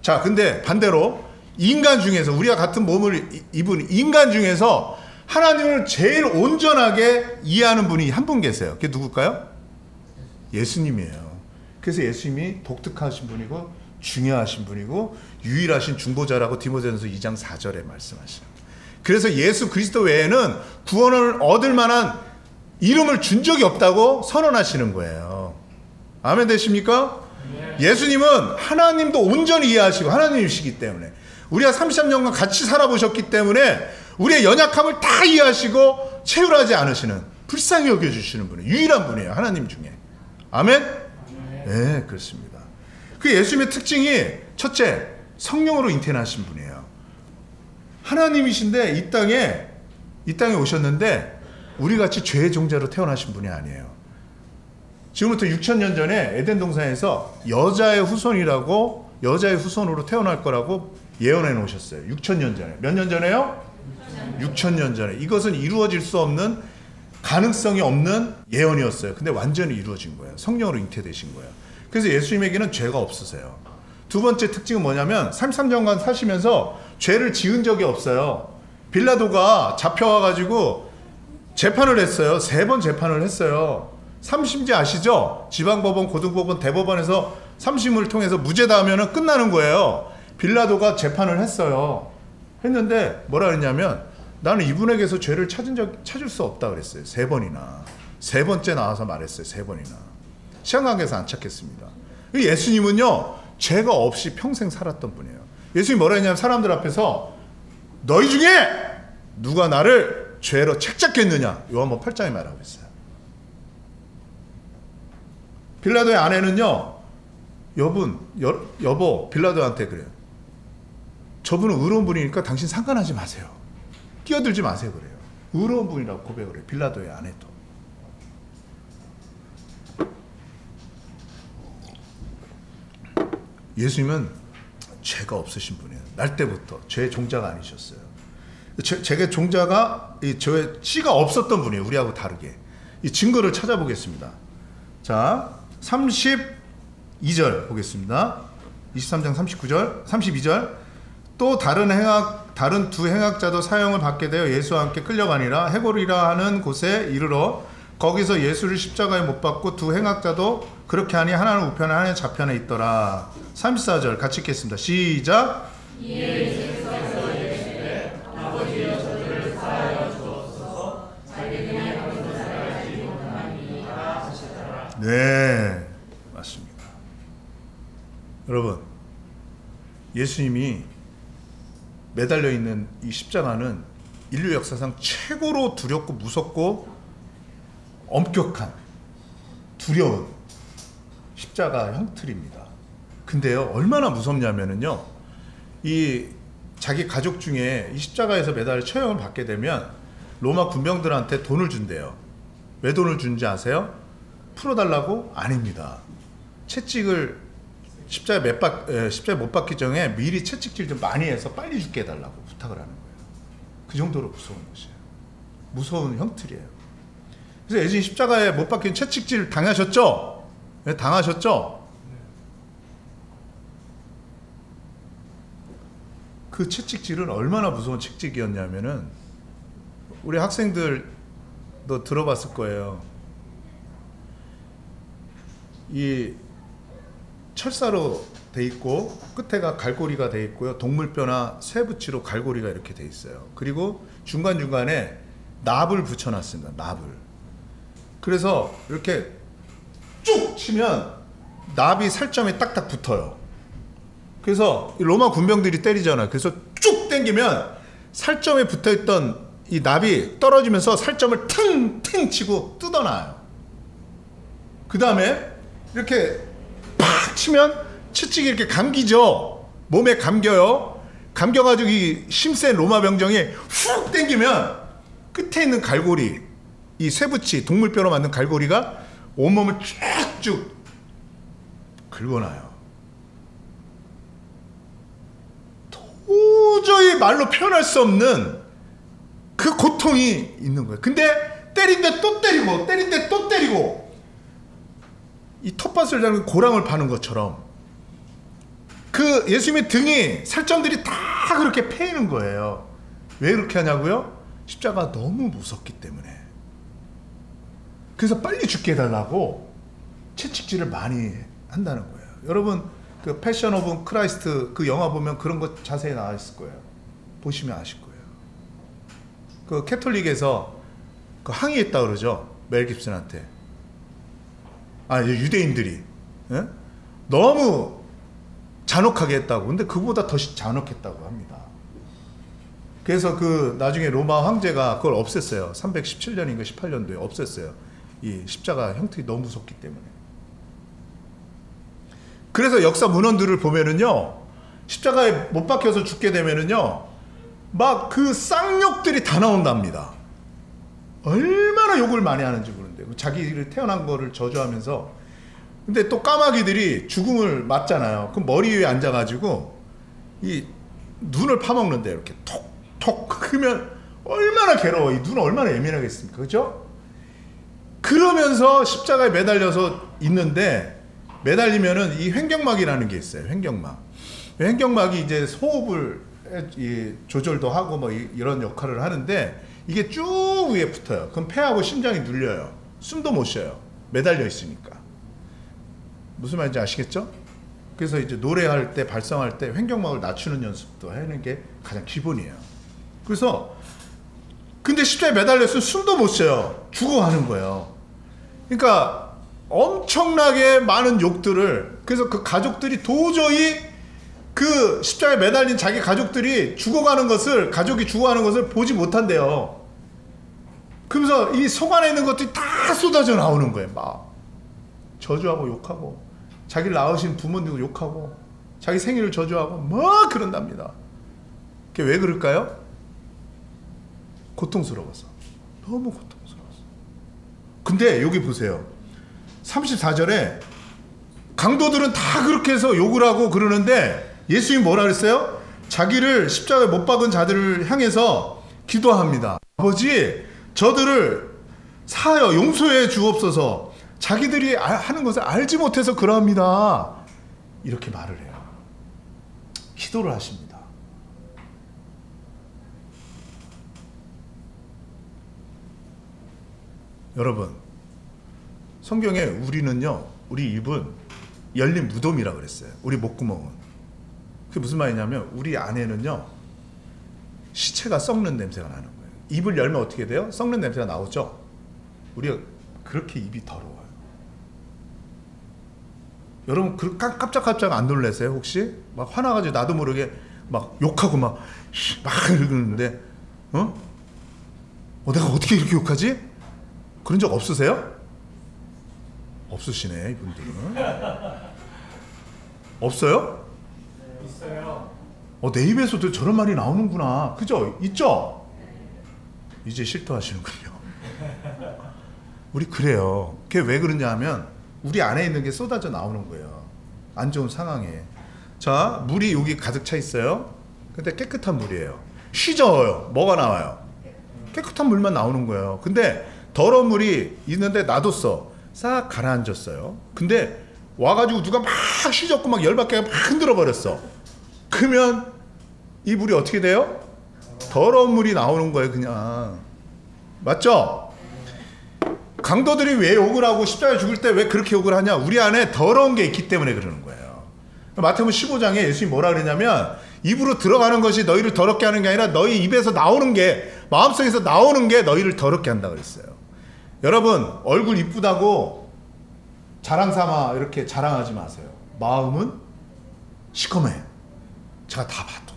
자, 근데 반대로 인간 중에서, 우리가 같은 몸을 입은 인간 중에서 하나님을 제일 온전하게 이해하는 분이 한 분 계세요. 그게 누굴까요? 예수님이에요. 그래서 예수님이 독특하신 분이고 중요하신 분이고 유일하신 중보자라고 디모데전서 2장 4절에 말씀하시는. 그래서 예수 그리스도 외에는 구원을 얻을 만한 이름을 준 적이 없다고 선언하시는 거예요. 아멘 되십니까? 예수님은 하나님도 온전히 이해하시고 하나님이시기 때문에, 우리가 33년간 같이 살아보셨기 때문에 우리의 연약함을 다 이해하시고 체휼하지 않으시는, 불쌍히 여겨주시는 분이에요. 유일한 분이에요, 하나님 중에. 아멘? 네, 그렇습니다. 그 예수님의 특징이 첫째, 성령으로 잉태하신 분이에요. 하나님이신데 이 땅에 오셨는데 우리같이 죄의 종자로 태어나신 분이 아니에요. 지금부터 6,000년 전에 에덴 동산에서 여자의 후손으로 태어날 거라고 예언해 놓으셨어요. 6,000년 전에. 몇 년 전에요? 6,000년 전에. 이것은 이루어질 수 없는, 가능성이 없는 예언이었어요. 근데 완전히 이루어진 거예요. 성령으로 잉태되신 거예요. 그래서 예수님에게는 죄가 없으세요. 두 번째 특징은 뭐냐면 33년간 사시면서 죄를 지은 적이 없어요. 빌라도가 잡혀와가지고 재판을 했어요. 3번 재판을 했어요. 3심제 아시죠? 지방법원, 고등법원, 대법원에서 3심을 통해서 무죄다 하면 끝나는 거예요. 빌라도가 재판을 했어요. 했는데 뭐라 그랬냐면, 나는 이분에게서 죄를 찾을 수 없다 그랬어요. 3번이나. 3번째 나와서 말했어요. 3번이나. 시한관계에서 안 찾겠습니다. 예수님은요, 죄가 없이 평생 살았던 분이에요. 예수님이 뭐라 했냐면, 사람들 앞에서 너희 중에 누가 나를 죄로 책잡겠느냐, 요한복음 8장에 말하고 있어요. 빌라도의 아내는요, 여보 빌라도한테 그래요. 저분은 의로운 분이니까 당신 상관하지 마세요. 끼어들지 마세요 그래요. 의로운 분이라고 고백을 해요. 빌라도의 아내도. 예수님은 죄가 없으신 분이에요. 날 때부터 죄의 종자가 아니셨어요. 죄의 종자가, 죄의 씨가 없었던 분이에요. 우리하고 다르게. 이 증거를 찾아보겠습니다. 자, 32절 보겠습니다. 23장 39절, 32절. 또 다른 두 행악자도 사형을 받게 되어 예수와 함께 끌려가니라. 해골이라 하는 곳에 이르러 거기서 예수를 십자가에 못 박고 두 행악자도 그렇게 하니 하나는 우편에 하나는 좌편에 있더라. 34절 같이 읽겠습니다. 시작. 예수께서 이르시되 아버지여 저들을 사하여 주옵소서 자기들이 하는 것을 알지 못하나이다 하시더라. 네, 맞습니다. 여러분, 예수님이 매달려 있는 이 십자가는 인류 역사상 최고로 두렵고 무섭고 엄격한, 두려운 십자가 형틀입니다. 근데요, 얼마나 무섭냐면요, 이 자기 가족 중에 이 십자가에서 매달려 처형을 받게 되면 로마 군병들한테 돈을 준대요. 왜 돈을 준지 아세요? 풀어달라고? 아닙니다. 채찍을 십자가에 못 박기 전에 미리 채찍질 좀 많이 해서 빨리 죽게 해달라고 부탁을 하는 거예요. 그 정도로 무서운 것이에요. 무서운 형틀이에요. 그래서 예수님 십자가에 못 박힌 채찍질 당하셨죠? 네, 당하셨죠? 그 채찍질은 얼마나 무서운 채찍이었냐면은, 우리 학생들도 들어봤을 거예요. 이 철사로 돼 있고 끝에가 갈고리가 돼 있고요. 동물뼈나 쇠붙이로 갈고리가 이렇게 돼 있어요. 그리고 중간중간에 납을 붙여놨습니다. 납을. 그래서 이렇게 쭉 치면 납이 살점에 딱딱 붙어요. 그래서 로마 군병들이 때리잖아요. 그래서 쭉 당기면 살점에 붙어있던 이 납이 떨어지면서 살점을 퉁퉁 치고 뜯어놔요. 그 다음에 이렇게 팍 치면 채찍이 이렇게 감기죠. 몸에 감겨요. 감겨가지고 이 힘센 로마 병정이 훅 당기면 끝에 있는 갈고리, 이 쇠붙이, 동물뼈로 만든 갈고리가 온몸을 쭉쭉 긁어놔요. 도저히 말로 표현할 수 없는 그 고통이 있는 거예요. 근데 때린데 또 때리고, 때린데 또 때리고, 이 텃밭을 자는 고랑을 파는 것처럼 그 예수님의 등이 살점들이 다 그렇게 패이는 거예요. 왜 그렇게 하냐고요? 십자가 너무 무섭기 때문에. 그래서 빨리 죽게 해달라고 채찍질을 많이 한다는 거예요. 여러분, 그 패션 오브 크라이스트 그 영화 보면 그런 거 자세히 나와 있을 거예요. 보시면 아실 거예요. 그 캐톨릭에서 그 항의했다 그러죠. 멜 깁슨한테. 유대인들이 예? 너무 잔혹하게 했다고. 근데 그보다 더 잔혹했다고 합니다. 그래서 그 나중에 로마 황제가 그걸 없앴어요. 317년인가 18년도에 없앴어요. 이 십자가 형틀이 너무 무섭기 때문에. 그래서 역사 문헌들을 보면은요, 십자가에 못 박혀서 죽게 되면은요, 막 그 쌍욕들이 다 나온답니다. 얼마나 욕을 많이 하는지 모르는데, 자기를 태어난 거를 저주하면서. 근데 또 까마귀들이 죽음을 맞잖아요. 그럼 머리 위에 앉아가지고 이 눈을 파먹는데, 이렇게 톡톡 그러면 얼마나 괴로워. 이 눈은 얼마나 예민하겠습니까, 그죠? 그러면서 십자가에 매달려서 있는데, 매달리면은 이 횡격막이라는 게 있어요. 횡격막이 이제 호흡을 조절도 하고 뭐 이런 역할을 하는데, 이게 쭉 위에 붙어요. 그럼 폐하고 심장이 눌려요. 숨도 못 쉬어요. 매달려 있으니까. 무슨 말인지 아시겠죠? 그래서 이제 노래할 때, 발성할 때 횡격막을 낮추는 연습도 하는 게 가장 기본이에요. 그래서 근데 십자가에 매달렸으면 숨도 못 쉬어요. 죽어가는 거예요. 그러니까 엄청나게 많은 욕들을, 그래서 그 가족들이 도저히 그 십자가에 매달린 자기 가족들이 가족이 죽어가는 것을 보지 못한대요. 그러면서 이 속 안에 있는 것들이 다 쏟아져 나오는 거예요. 막 저주하고 욕하고, 자기를 낳으신 부모님도 욕하고, 자기 생일을 저주하고 막 그런답니다. 그게 왜 그럴까요? 고통스러워서. 너무 고통스러워서. 근데 여기 보세요. 34절에 강도들은 다 그렇게 해서 욕을 하고 그러는데, 예수님이 뭐라 그랬어요? 자기를 십자가에 못 박은 자들을 향해서 기도합니다. 아버지, 저들을 사하여 용서해 주옵소서. 자기들이 하는 것을 알지 못해서 그러합니다. 이렇게 말을 해요. 기도를 하십니다. 여러분, 성경에 우리 입은 열린 무덤이라 그랬어요. 우리 목구멍은. 그게 무슨 말이냐면, 우리 안에는요, 시체가 썩는 냄새가 나는 거예요. 입을 열면 어떻게 돼요? 썩는 냄새가 나오죠? 우리가 그렇게 입이 더러워요. 여러분, 깜짝깜짝 안 놀라세요? 혹시? 막 화나가지고 나도 모르게 막 욕하고 막 이러는데, 내가 어떻게 이렇게 욕하지? 그런 적 없으세요? 없으시네, 이분들은. 없어요? 있어요. 내 입에서도 저런 말이 나오는구나. 그죠? 있죠? 이제 실토하시는군요. 우리 그래요. 그게 왜 그러냐 하면, 우리 안에 있는 게 쏟아져 나오는 거예요. 안 좋은 상황에. 자, 물이 여기 가득 차 있어요. 근데 깨끗한 물이에요. 쉬져요. 뭐가 나와요? 깨끗한 물만 나오는 거예요. 근데 더러운 물이 있는데 놔뒀어. 싹 가라앉았어요. 근데 와가지고 누가 막 휘젓고 막 열받게 막 흔들어 버렸어. 그러면 이 물이 어떻게 돼요? 더러운 물이 나오는 거예요, 그냥. 맞죠? 강도들이 왜 욕을 하고 십자가에 죽을 때 왜 그렇게 욕을 하냐? 우리 안에 더러운 게 있기 때문에 그러는 거예요. 마태복음 15장에 예수님이 뭐라 그러냐면, 입으로 들어가는 것이 너희를 더럽게 하는 게 아니라 너희 입에서 나오는 게, 마음속에서 나오는 게 너희를 더럽게 한다 그랬어요. 여러분, 얼굴 이쁘다고 자랑 삼아 이렇게 자랑하지 마세요. 마음은 시커매. 제가 다 봐도.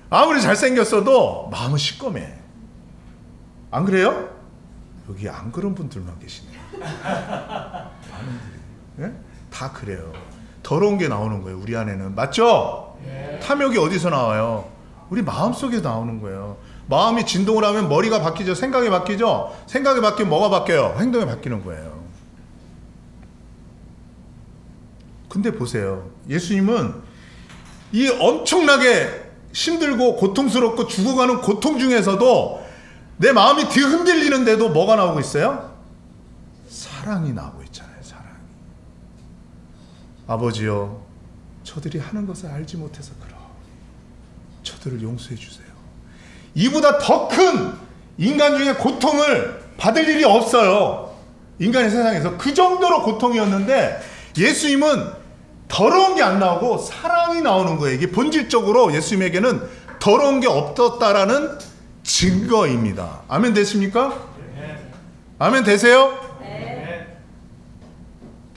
아무리 잘생겼어도 마음은 시꺼매. 안 그래요? 여기 안 그런 분들만 계시네요. 많은 분들이. 예? 다 그래요. 더러운 게 나오는 거예요, 우리 안에는. 맞죠? 네. 탐욕이 어디서 나와요? 우리 마음속에 나오는 거예요. 마음이 진동을 하면 머리가 바뀌죠. 생각이 바뀌죠. 생각이 바뀌면 뭐가 바뀌어요? 행동이 바뀌는 거예요. 근데 보세요. 예수님은 이 엄청나게 힘들고 고통스럽고 죽어가는 고통 중에서도 내 마음이 뒤흔들리는데도 뭐가 나오고 있어요? 사랑이 나오고 있잖아요. 사랑이. 아버지요, 저들이 하는 것을 알지 못해서 그러. 저들을 용서해 주세요. 이보다 더 큰 인간 중에 고통을 받을 일이 없어요. 인간의 세상에서. 그 정도로 고통이었는데 예수님은 더러운 게 안 나오고 사랑이 나오는 거예요. 이게 본질적으로 예수님에게는 더러운 게 없었다라는 증거입니다. 아멘 되십니까? 아멘 되세요? 네.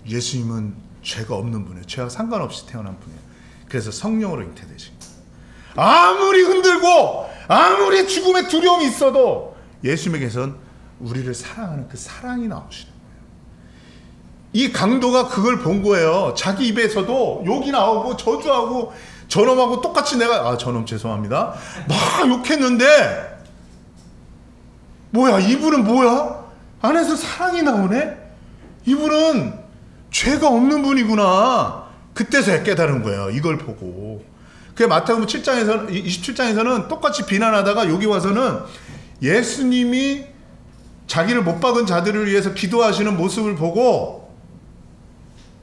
예수님은 죄가 없는 분이에요. 죄와 상관없이 태어난 분이에요. 그래서 성령으로 잉태되신 거예요. 아무리 흔들고 아무리 죽음의 두려움이 있어도 예수님에게선 우리를 사랑하는 그 사랑이 나오시는 거예요. 이 강도가 그걸 본 거예요. 자기 입에서도 욕이 나오고 저주하고 저놈하고 똑같이 내가 저놈 죄송합니다 막 욕했는데 뭐야 이분은 뭐야? 안에서 사랑이 나오네? 이분은 죄가 없는 분이구나. 그때서야 깨달은 거예요. 이걸 보고. 그게 마태복음 27장에서는 똑같이 비난하다가 여기 와서는 예수님이 자기를 못 박은 자들을 위해서 기도하시는 모습을 보고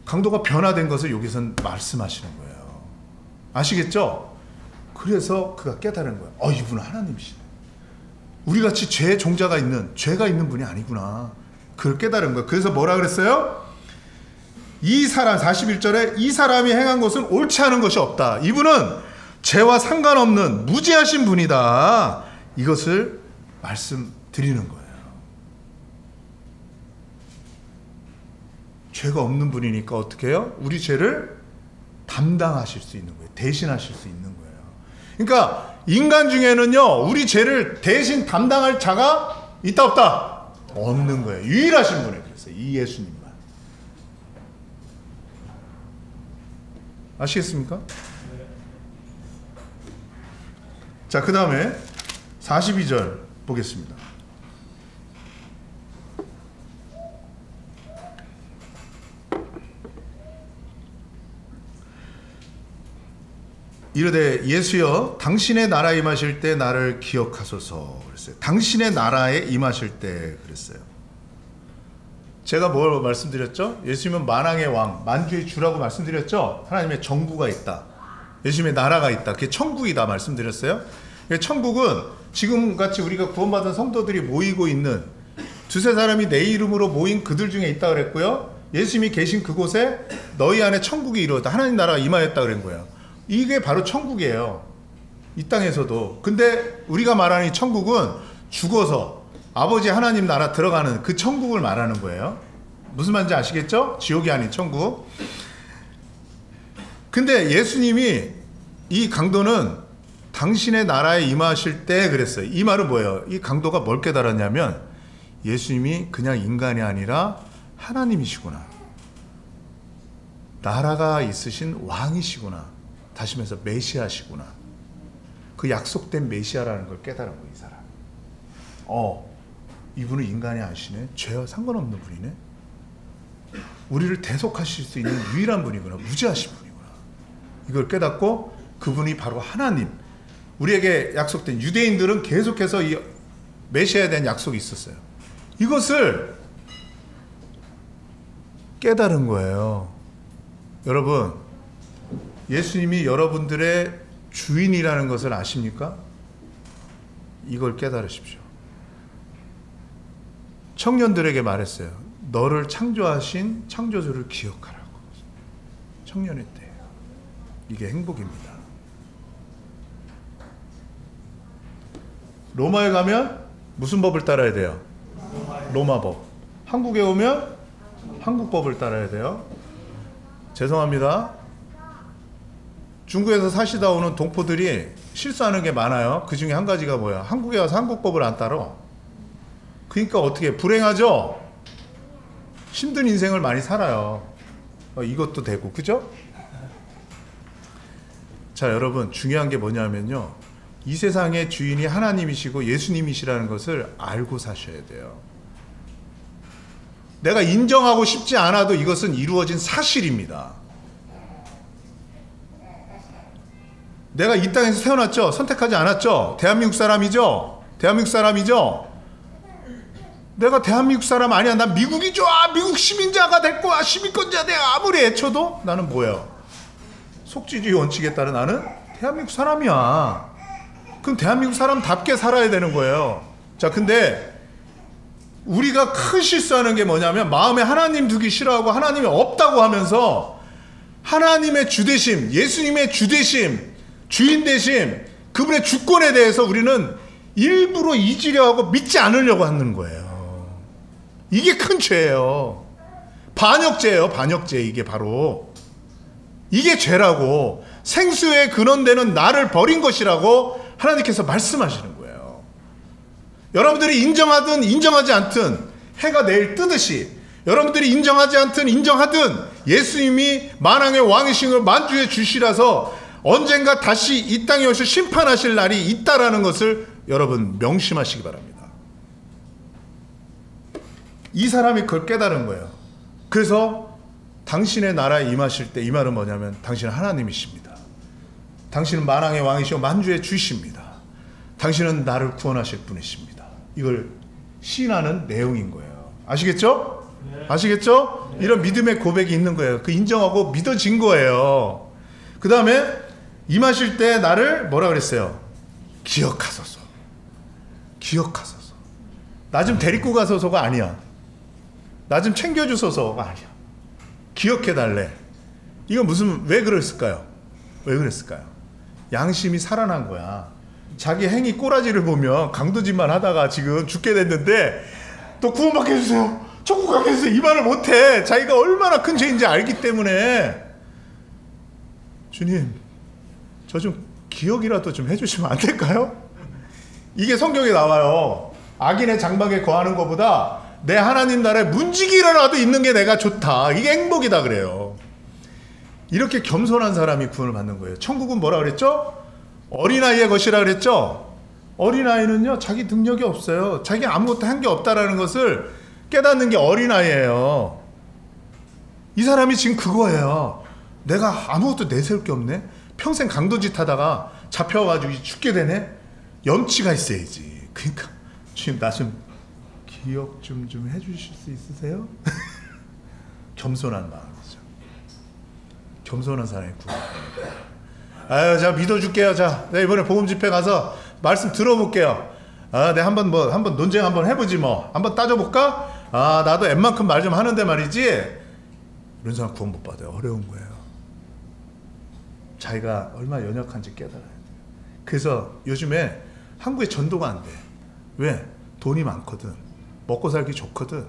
강도가 변화된 것을 여기선 말씀하시는 거예요. 아시겠죠? 그래서 그가 깨달은 거예요. 이분은 하나님이시네. 우리같이 죄의 종자가 있는, 죄가 있는 분이 아니구나. 그걸 깨달은 거예요. 그래서 뭐라 그랬어요? 이 사람, 41절에 이 사람이 행한 것은 옳지 않은 것이 없다. 이분은 죄와 상관없는 무죄하신 분이다. 이것을 말씀드리는 거예요. 죄가 없는 분이니까 어떻게 해요? 우리 죄를 담당하실 수 있는 거예요. 대신하실 수 있는 거예요. 그러니까 인간 중에는요, 우리 죄를 대신 담당할 자가 있다 없다? 없는 거예요. 유일하신 분이 그랬어요. 이 예수님만. 아시겠습니까? 자, 그 다음에 42절 보겠습니다. 이르되 예수여 당신의 나라에 임하실 때 나를 기억하소서 그랬어요. 당신의 나라에 임하실 때 그랬어요. 제가 뭘 말씀드렸죠? 예수님은 만왕의 왕, 만주의 주라고 말씀드렸죠? 하나님의 정부가 있다. 예수님의 나라가 있다. 그게 천국이다 말씀드렸어요. 천국은 지금같이 우리가 구원받은 성도들이 모이고 있는 두세 사람이 내 이름으로 모인 그들 중에 있다 그랬고요. 예수님이 계신 그곳에 너희 안에 천국이 이루어졌다. 하나님 나라가 임하였다 그런 거예요. 이게 바로 천국이에요. 이 땅에서도. 근데 우리가 말하는 이 천국은 죽어서 아버지 하나님 나라 들어가는 그 천국을 말하는 거예요. 무슨 말인지 아시겠죠? 지옥이 아닌 천국. 근데 예수님이 이 강도는 당신의 나라에 임하실 때 그랬어요. 이 말은 뭐예요? 이 강도가 뭘 깨달았냐면 예수님이 그냥 인간이 아니라 하나님이시구나. 나라가 있으신 왕이시구나. 다시 말해서 메시아시구나. 그 약속된 메시아라는 걸 깨달은 거예요. 이 사람. 이분은 인간이 아니시네. 죄와 상관없는 분이네. 우리를 대속하실 수 있는 유일한 분이구나. 무죄하신 분이구나. 이걸 깨닫고 그분이 바로 하나님. 우리에게 약속된, 유대인들은 계속해서 이 메시아에 대한 약속이 있었어요. 이것을 깨달은 거예요. 여러분, 예수님이 여러분들의 주인이라는 것을 아십니까? 이걸 깨달으십시오. 청년들에게 말했어요. 너를 창조하신 창조주를 기억하라고. 청년의 때. 이게 행복입니다. 로마에 가면 무슨 법을 따라야 돼요? 로마법. 한국에 오면 한국법을 따라야 돼요. 죄송합니다. 중국에서 사시다 오는 동포들이 실수하는 게 많아요. 그 중에 한 가지가 뭐야? 한국에 와서 한국법을 안 따라. 그러니까 어떻게 불행하죠? 힘든 인생을 많이 살아요. 이것도 되고, 그죠? 자, 여러분, 중요한 게 뭐냐면요, 이 세상의 주인이 하나님이시고 예수님이시라는 것을 알고 사셔야 돼요. 내가 인정하고 싶지 않아도 이것은 이루어진 사실입니다. 내가 이 땅에서 태어났죠? 선택하지 않았죠? 대한민국 사람이죠? 대한민국 사람이죠? 내가 대한민국 사람 아니야. 난 미국이 좋아. 미국 시민자가 될 거야. 시민권자 돼. 아무리 애쳐도 나는 뭐예요? 속지주의 원칙에 따라 나는 대한민국 사람이야. 그럼 대한민국 사람답게 살아야 되는 거예요. 자, 근데 우리가 큰 실수하는 게 뭐냐면 마음에 하나님 두기 싫어하고 하나님이 없다고 하면서 하나님의 주되심, 예수님의 주되심, 주인 되심, 그분의 주권에 대해서 우리는 일부러 잊으려 하고 믿지 않으려고 하는 거예요. 이게 큰 죄예요. 반역죄예요. 반역죄. 이게 바로 이게 죄라고, 생수의 근원되는 나를 버린 것이라고 하나님께서 말씀하시는 거예요. 여러분들이 인정하든 인정하지 않든 해가 내일 뜨듯이, 여러분들이 인정하지 않든 인정하든 예수님이 만왕의 왕이신 걸 만주의 주시라서 언젠가 다시 이 땅에 오셔 심판하실 날이 있다라는 것을 여러분 명심하시기 바랍니다. 이 사람이 그걸 깨달은 거예요. 그래서 당신의 나라에 임하실 때, 이 말은 뭐냐면 당신은 하나님이십니다. 당신은 만왕의 왕이시오 만주의 주십니다. 당신은 나를 구원하실 분이십니다. 이걸 시인하는 내용인 거예요. 아시겠죠? 네. 아시겠죠? 네. 이런 믿음의 고백이 있는 거예요. 그 인정하고 믿어진 거예요. 그 다음에 임하실 때 나를 뭐라 그랬어요? 기억하소서. 기억하소서. 나 좀 데리고 가소서가 아니야. 나 좀 챙겨주소서가 아니야. 기억해달래. 이거 왜 그랬을까요? 왜 그랬을까요? 양심이 살아난 거야. 자기 행위 꼬라지를 보면 강도짓만 하다가 지금 죽게 됐는데 또 구원받게 해주세요, 천국 가게 해주세요, 이 말을 못해. 자기가 얼마나 큰 죄인지 알기 때문에 주님 저 좀 기억이라도 좀 해주시면 안 될까요? 이게 성경에 나와요. 악인의 장막에 거하는 것보다 내 하나님 나라에 문지기라도 있는 게 내가 좋다. 이게 행복이다 그래요. 이렇게 겸손한 사람이 구원을 받는 거예요. 천국은 뭐라 그랬죠? 어린아이의 것이라 그랬죠? 어린아이는요, 자기 능력이 없어요. 자기 아무것도 한 게 없다라는 것을 깨닫는 게 어린아이예요. 이 사람이 지금 그거예요. 내가 아무것도 내세울 게 없네. 평생 강도짓 하다가 잡혀가지고 죽게 되네. 염치가 있어야지. 그러니까 주님 나 좀 기억 좀 해주실 수 있으세요? 겸손한 마음이죠. 겸손한 사람이 구원합니다. 아유, 자 믿어줄게요. 자, 내가 이번에 복음 집회 가서 말씀 들어볼게요. 아, 내가 한번 논쟁 한번 해보지 뭐. 한번 따져볼까? 아, 나도 웬만큼 말 좀 하는데 말이지. 이런 사람 구원 못 받아요. 어려운 거예요. 자기가 얼마나 연약한지 깨달아야 돼요. 그래서 요즘에 한국에 전도가 안 돼. 왜? 돈이 많거든. 먹고 살기 좋거든.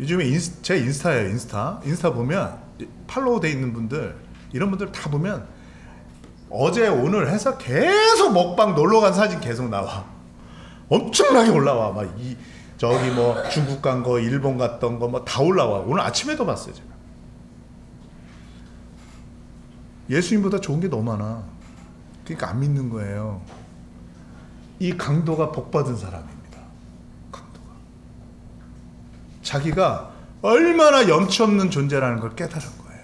요즘에 제 인스타예요. 인스타 보면 팔로우 돼 있는 분들, 이런 분들 다 보면 어제 오늘 해서 계속 먹방 놀러 간 사진 계속 나와. 엄청나게 올라와. 막 저기 뭐 중국 간 거, 일본 갔던 거 뭐 다 올라와. 오늘 아침에도 봤어요 제가. 예수님보다 좋은 게 너무 많아. 그러니까 안 믿는 거예요. 이 강도가 복 받은 사람입니다. 강도가 자기가 얼마나 염치 없는 존재라는 걸 깨달은 거예요.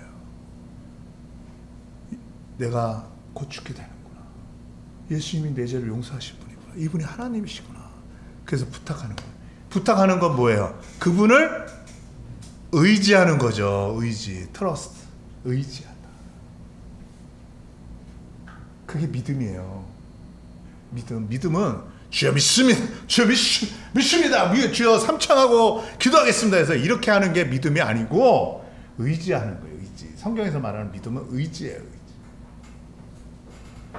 내가 곧 죽게 되는구나. 예수님이 내 죄를 용서하실 분이구나. 이분이 하나님이시구나. 그래서 부탁하는 거예요. 부탁하는 건 뭐예요? 그분을 의지하는 거죠. 트러스트, 의지하다. 그게 믿음이에요. 믿음은 주여 믿습니다. 주여 믿습니다. 주여 삼창하고 기도하겠습니다 해서 이렇게 하는 게 믿음이 아니고 의지하는 거예요. 의지. 성경에서 말하는 믿음은 의지예요. 의지.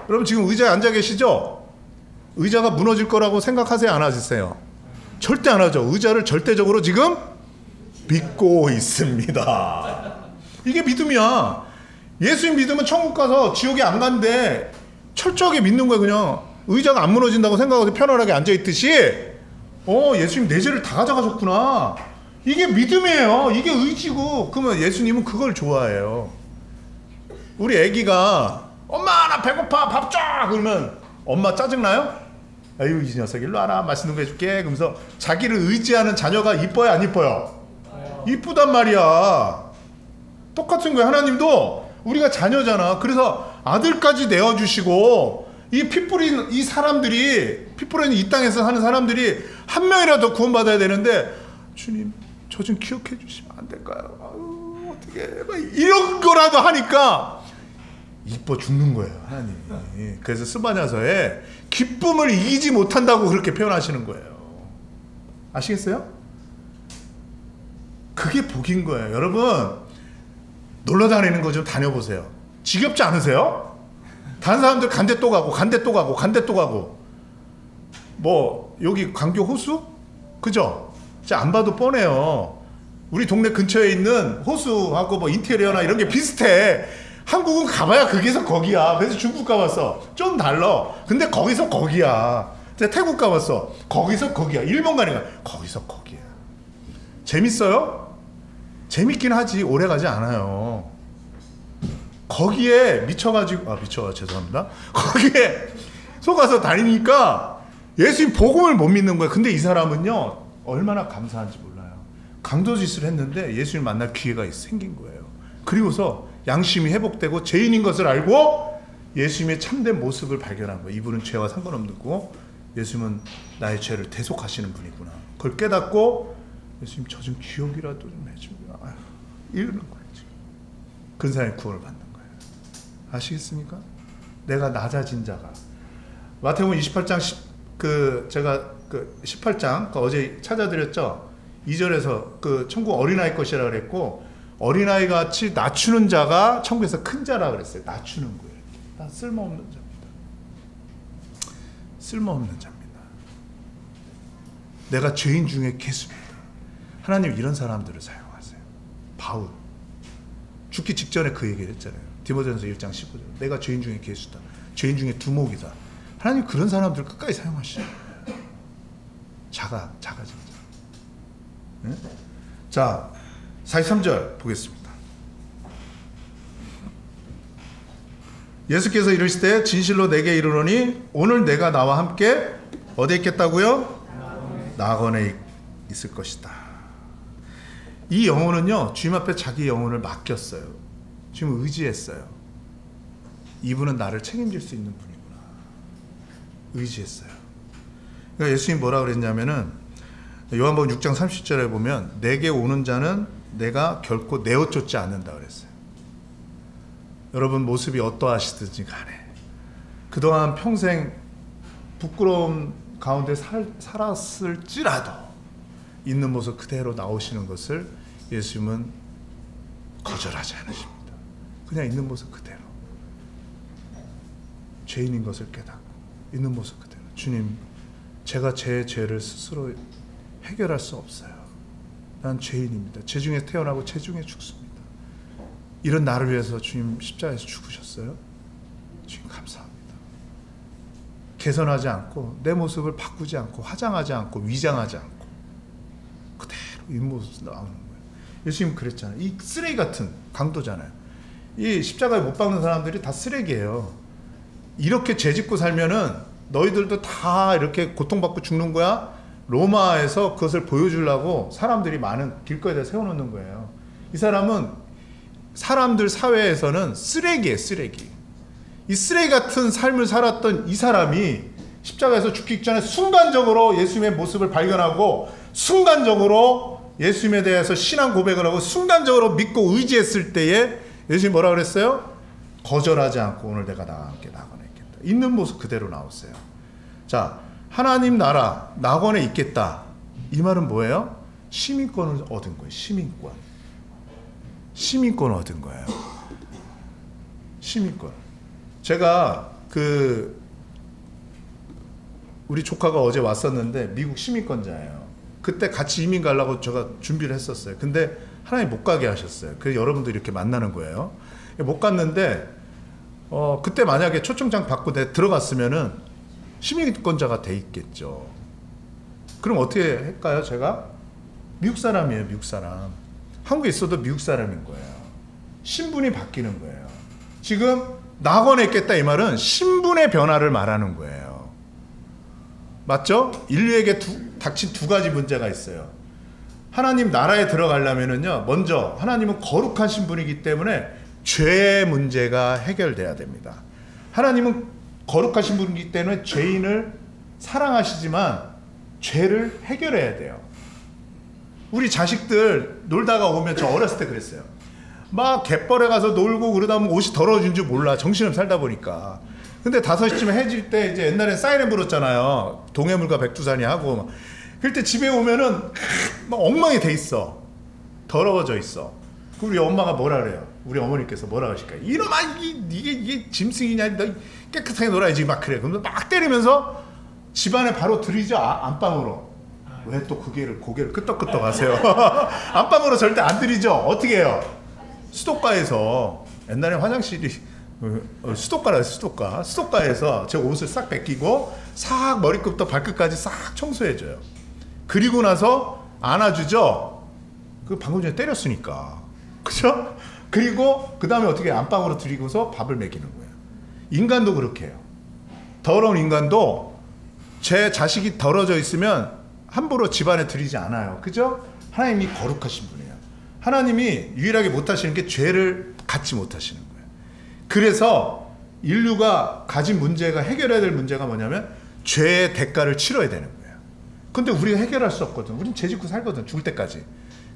여러분 지금 의자에 앉아 계시죠? 의자가 무너질 거라고 생각하세요? 안 하세요? 절대 안 하죠. 의자를 절대적으로 지금 믿고 있습니다. 이게 믿음이야. 예수님 믿으면 천국 가서 지옥에 안 간대. 철저하게 믿는 거예요. 그냥 의자가 안 무너진다고 생각하고 편안하게 앉아있듯이 예수님 내 죄를 다 가져가셨구나. 이게 믿음이에요. 이게 의지고. 그러면 예수님은 그걸 좋아해요. 우리 애기가 엄마 나 배고파 밥 줘! 그러면 엄마 짜증나요? 아유 이 녀석 일로 와라 맛있는 거 해줄게. 그러면서 자기를 의지하는 자녀가 이뻐요 안 이뻐요? 이쁘단 말이야. 똑같은 거예요. 하나님도 우리가 자녀잖아. 그래서 아들까지 내어주시고 이 핏뿌린 이 사람들이 핏뿌린 이 땅에서 사는 사람들이 한 명이라도 구원받아야 되는데 주님 저 좀 기억해 주시면 안 될까요? 아유 어떻게 이런 거라도 하니까 이뻐 죽는 거예요 하나님이. 그래서 스바냐서에 기쁨을 이기지 못한다고 그렇게 표현하시는 거예요. 아시겠어요? 그게 복인 거예요. 여러분 놀러 다니는 거 좀 다녀보세요. 지겹지 않으세요? 다른 사람들 간대 또 가고 간대 또 가고 간대 또 가고. 뭐 여기 광교 호수? 그죠? 진짜 안 봐도 뻔해요. 우리 동네 근처에 있는 호수하고 뭐 인테리어나 이런 게 비슷해. 한국은 가봐야 거기서 거기야. 그래서 중국 가봤어. 좀 달라. 근데 거기서 거기야. 태국 가봤어. 거기서 거기야. 일본 가니까 거기서 거기야. 재밌어요? 재밌긴 하지 오래 가지 않아요. 거기에 미쳐가지고 죄송합니다. 거기에 속아서 다니니까 예수님 복음을 못 믿는 거야. 근데 이 사람은요 얼마나 감사한지 몰라요. 강도짓을 했는데 예수님 만날 기회가 생긴 거예요. 그리고서 양심이 회복되고 죄인인 것을 알고 예수님의 참된 모습을 발견한 거예요. 이분은 죄와 상관없는 거고 예수님은 나의 죄를 대속하시는 분이구나. 그걸 깨닫고 예수님 저 좀 기억이라도 좀 해주면 이러는 거예요. 지금. 그런 사람이 구원을 받는 거예요. 아시겠습니까? 내가 낮아진 자가 마태복음 28장 제가 18장 어제 찾아드렸죠. 2절에서 천국 어린아이 것이라 그랬고 어린아이 같이 낮추는 자가 천국에서 큰 자라 그랬어요. 낮추는 거예요. 다 쓸모없는 자입니다. 쓸모없는 자입니다. 내가 죄인 중에 괴수입니다. 하나님 이런 사람들을 사용하세요. 바울 죽기 직전에 그 얘기를 했잖아요. 디모데전서 1장 15절 내가 죄인 중에 괴수다. 죄인 중에 두목이다. 하나님 그런 사람들을 끝까지 사용하시죠. 작아진 자. 네? 자 43절 보겠습니다. 예수께서 이르시되 진실로 내게 이르노니 오늘 내가 나와 함께 어디에 있겠다고요? 낙원에 있을 것이다. 이 영혼은요 주님 앞에 자기 영혼을 맡겼어요. 주님을 의지했어요. 이분은 나를 책임질 수 있는 분이구나. 의지했어요. 그러니까 예수님 뭐라 그랬냐면은 요한복음 6장 30절에 보면 내게 오는 자는 내가 결코 내어쫓지 않는다 그랬어요. 여러분 모습이 어떠하시든지 간에 그동안 평생 부끄러움 가운데 살았을지라도 있는 모습 그대로 나오시는 것을 예수님은 거절하지 않으십니다. 그냥 있는 모습 그대로 죄인인 것을 깨닫고 있는 모습 그대로 주님 제가 제 죄를 스스로 해결할 수 없어요. 난 죄인입니다. 죄 중에 태어나고 죄 중에 죽습니다. 이런 나를 위해서 주님 십자가에서 죽으셨어요. 주님 감사합니다. 개선하지 않고 내 모습을 바꾸지 않고 화장하지 않고 위장하지 않고 그대로 이 모습 나오는 거예요. 예수님 그랬잖아요. 이 쓰레기 같은 강도잖아요. 이 십자가에 못 박는 사람들이 다 쓰레기예요. 이렇게 죄짓고 살면은 너희들도 다 이렇게 고통받고 죽는 거야. 로마에서 그것을 보여주려고 사람들이 많은 길거리에 세워놓는 거예요. 이 사람은 사람들 사회에서는 쓰레기예요. 쓰레기. 이 쓰레기 같은 삶을 살았던 이 사람이 십자가에서 죽기 전에 순간적으로 예수님의 모습을 발견하고 순간적으로 예수님에 대해서 신앙 고백을 하고 순간적으로 믿고 의지했을 때에 예수님이 뭐라 그랬어요? 거절하지 않고 오늘 내가 나와 함께 낙원에 있겠다. 있는 모습 그대로 나왔어요. 자, 하나님 나라 낙원에 있겠다. 이 말은 뭐예요? 시민권을 얻은 거예요. 시민권을 얻은 거예요. 시민권. 제가 우리 조카가 어제 왔었는데 미국 시민권자예요. 그때 같이 이민 가려고 제가 준비를 했었어요. 근데 하나님 못 가게 하셨어요. 그래서 여러분들 이렇게 만나는 거예요. 못 갔는데 그때 만약에 초청장 받고 내가 들어갔으면은 시민권자가 돼 있겠죠. 그럼 어떻게 할까요? 제가 미국 사람이에요. 미국 사람. 한국에 있어도 미국 사람인 거예요. 신분이 바뀌는 거예요. 지금 낙원에 있겠다 이 말은 신분의 변화를 말하는 거예요. 맞죠? 인류에게 닥친 두 가지 문제가 있어요. 하나님 나라에 들어가려면은요, 먼저 하나님은 거룩한 신분이기 때문에 죄의 문제가 해결돼야 됩니다. 하나님은 거룩하신 분이기 때문에 죄인을 사랑하시지만 죄를 해결해야 돼요. 우리 자식들 놀다가 오면 저 어렸을 때 그랬어요. 막 갯벌에 가서 놀고 그러다 보면 옷이 더러워진 줄 몰라. 정신을 살다 보니까. 근데 5시쯤에 해질 때 이제 옛날엔 사이렌 불었잖아요. 동해물과 백두산이 하고. 그럴 때 집에 오면은 막 엉망이 돼 있어. 더러워져 있어. 우리 엄마가 뭐라 그래요? 우리 어머니께서 뭐라 하실까요? 이놈아, 이게 짐승이냐? 너 깨끗하게 놀아야지. 막 그래. 그러면 막 때리면서 집안에 바로 들이죠. 안방으로. 왜 또 고개를 끄덕끄덕 하세요? 안방으로 절대 안 들이죠. 어떻게 해요? 수도가에서, 옛날에 화장실이 수도가라, 수도가에서 제 옷을 싹 벗기고 싹 머리끝부터 발끝까지 싹 청소해줘요. 그리고 나서 안아주죠. 그 방금 전에 때렸으니까, 그죠? 그리고 그 다음에 어떻게 안방으로 들이고서 밥을 먹이는 거예요. 인간도 그렇게 해요. 더러운 인간도 제 자식이 더러져 있으면 함부로 집안에 들이지 않아요. 그죠? 하나님이 거룩하신 분이에요. 하나님이 유일하게 못하시는 게 죄를 갖지 못하시는 거예요. 그래서 인류가 가진 문제가, 해결해야 될 문제가 뭐냐면 죄의 대가를 치러야 되는 거예요. 근데 우리가 해결할 수 없거든. 우린 죄 짓고 살거든, 죽을 때까지.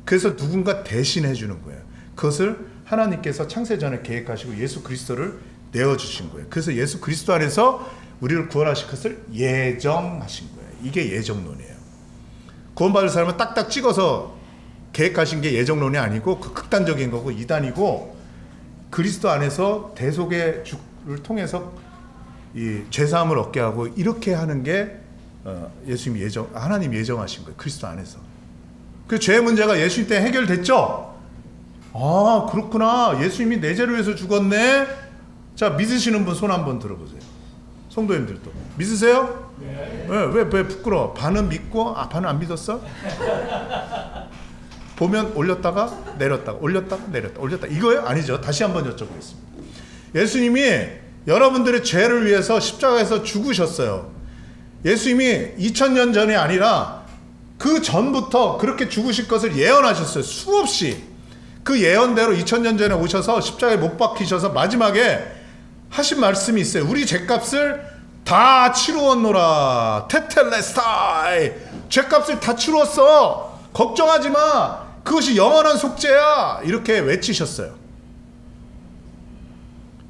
그래서 누군가 대신해 주는 거예요. 그것을 하나님께서 창세전에 계획하시고 예수 그리스도를 내어주신 거예요. 그래서 예수 그리스도 안에서 우리를 구원하실 것을 예정하신 거예요. 이게 예정론이에요. 구원받을 사람은 딱딱 찍어서 계획하신 게 예정론이 아니고 그 극단적인 거고 이단이고, 그리스도 안에서 대속의 죽을 통해서 이 죄사함을 얻게 하고 이렇게 하는 게 예수님 하나님 예정하신 거예요. 그리스도 안에서. 그 죄의 문제가 예수님 때 해결됐죠? 아, 그렇구나. 예수님이 내 죄를 위해서 죽었네. 자, 믿으시는 분 손 한번 들어보세요. 성도님들도 믿으세요? 네. 왜 부끄러워? 반은 믿고 반은 안 믿었어? 보면 올렸다가 내렸다가 올렸다가 내렸다 올렸다 이거예요? 아니죠. 다시 한번 여쭤보겠습니다. 예수님이 여러분들의 죄를 위해서 십자가에서 죽으셨어요. 예수님이 2000년 전이 아니라 그 전부터 그렇게 죽으실 것을 예언하셨어요. 수없이. 그 예언대로 2000년 전에 오셔서 십자가에 못 박히셔서 마지막에 하신 말씀이 있어요. 우리 죄값을 다 치루었노라. 테텔레스타이. 죄값을 다 치루었어. 걱정하지 마. 그것이 영원한 속죄야. 이렇게 외치셨어요.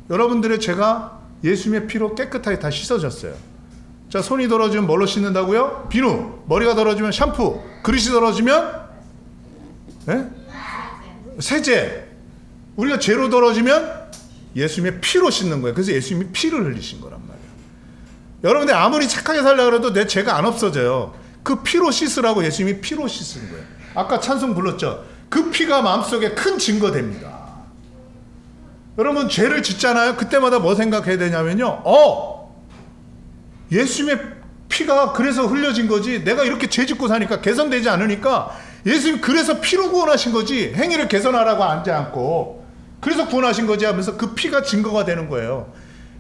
여러분들의 죄가 예수님의 피로 깨끗하게 다 씻어졌어요. 자, 손이 더러지면 뭘로 씻는다고요? 비누. 머리가 더러지면 샴푸. 그릇이 더러지면 세제. 우리가 죄로 더러지면 예수님의 피로 씻는 거예요. 그래서 예수님이 피를 흘리신 거란 말이에요. 여러분들 아무리 착하게 살려고 해도 내 죄가 안 없어져요. 그 피로 씻으라고 예수님이 피로 씻은 거예요. 아까 찬송 불렀죠. 그 피가 마음속에 큰 증거됩니다. 여러분 죄를 짓잖아요. 그때마다 뭐 생각해야 되냐면요. 예수님의 피가 그래서 흘려진 거지. 내가 이렇게 죄 짓고 사니까 개선되지 않으니까 예수님 그래서 피로 구원하신 거지. 행위를 개선하라고 앉지 않고. 그래서 구원하신 거지 하면서 그 피가 증거가 되는 거예요.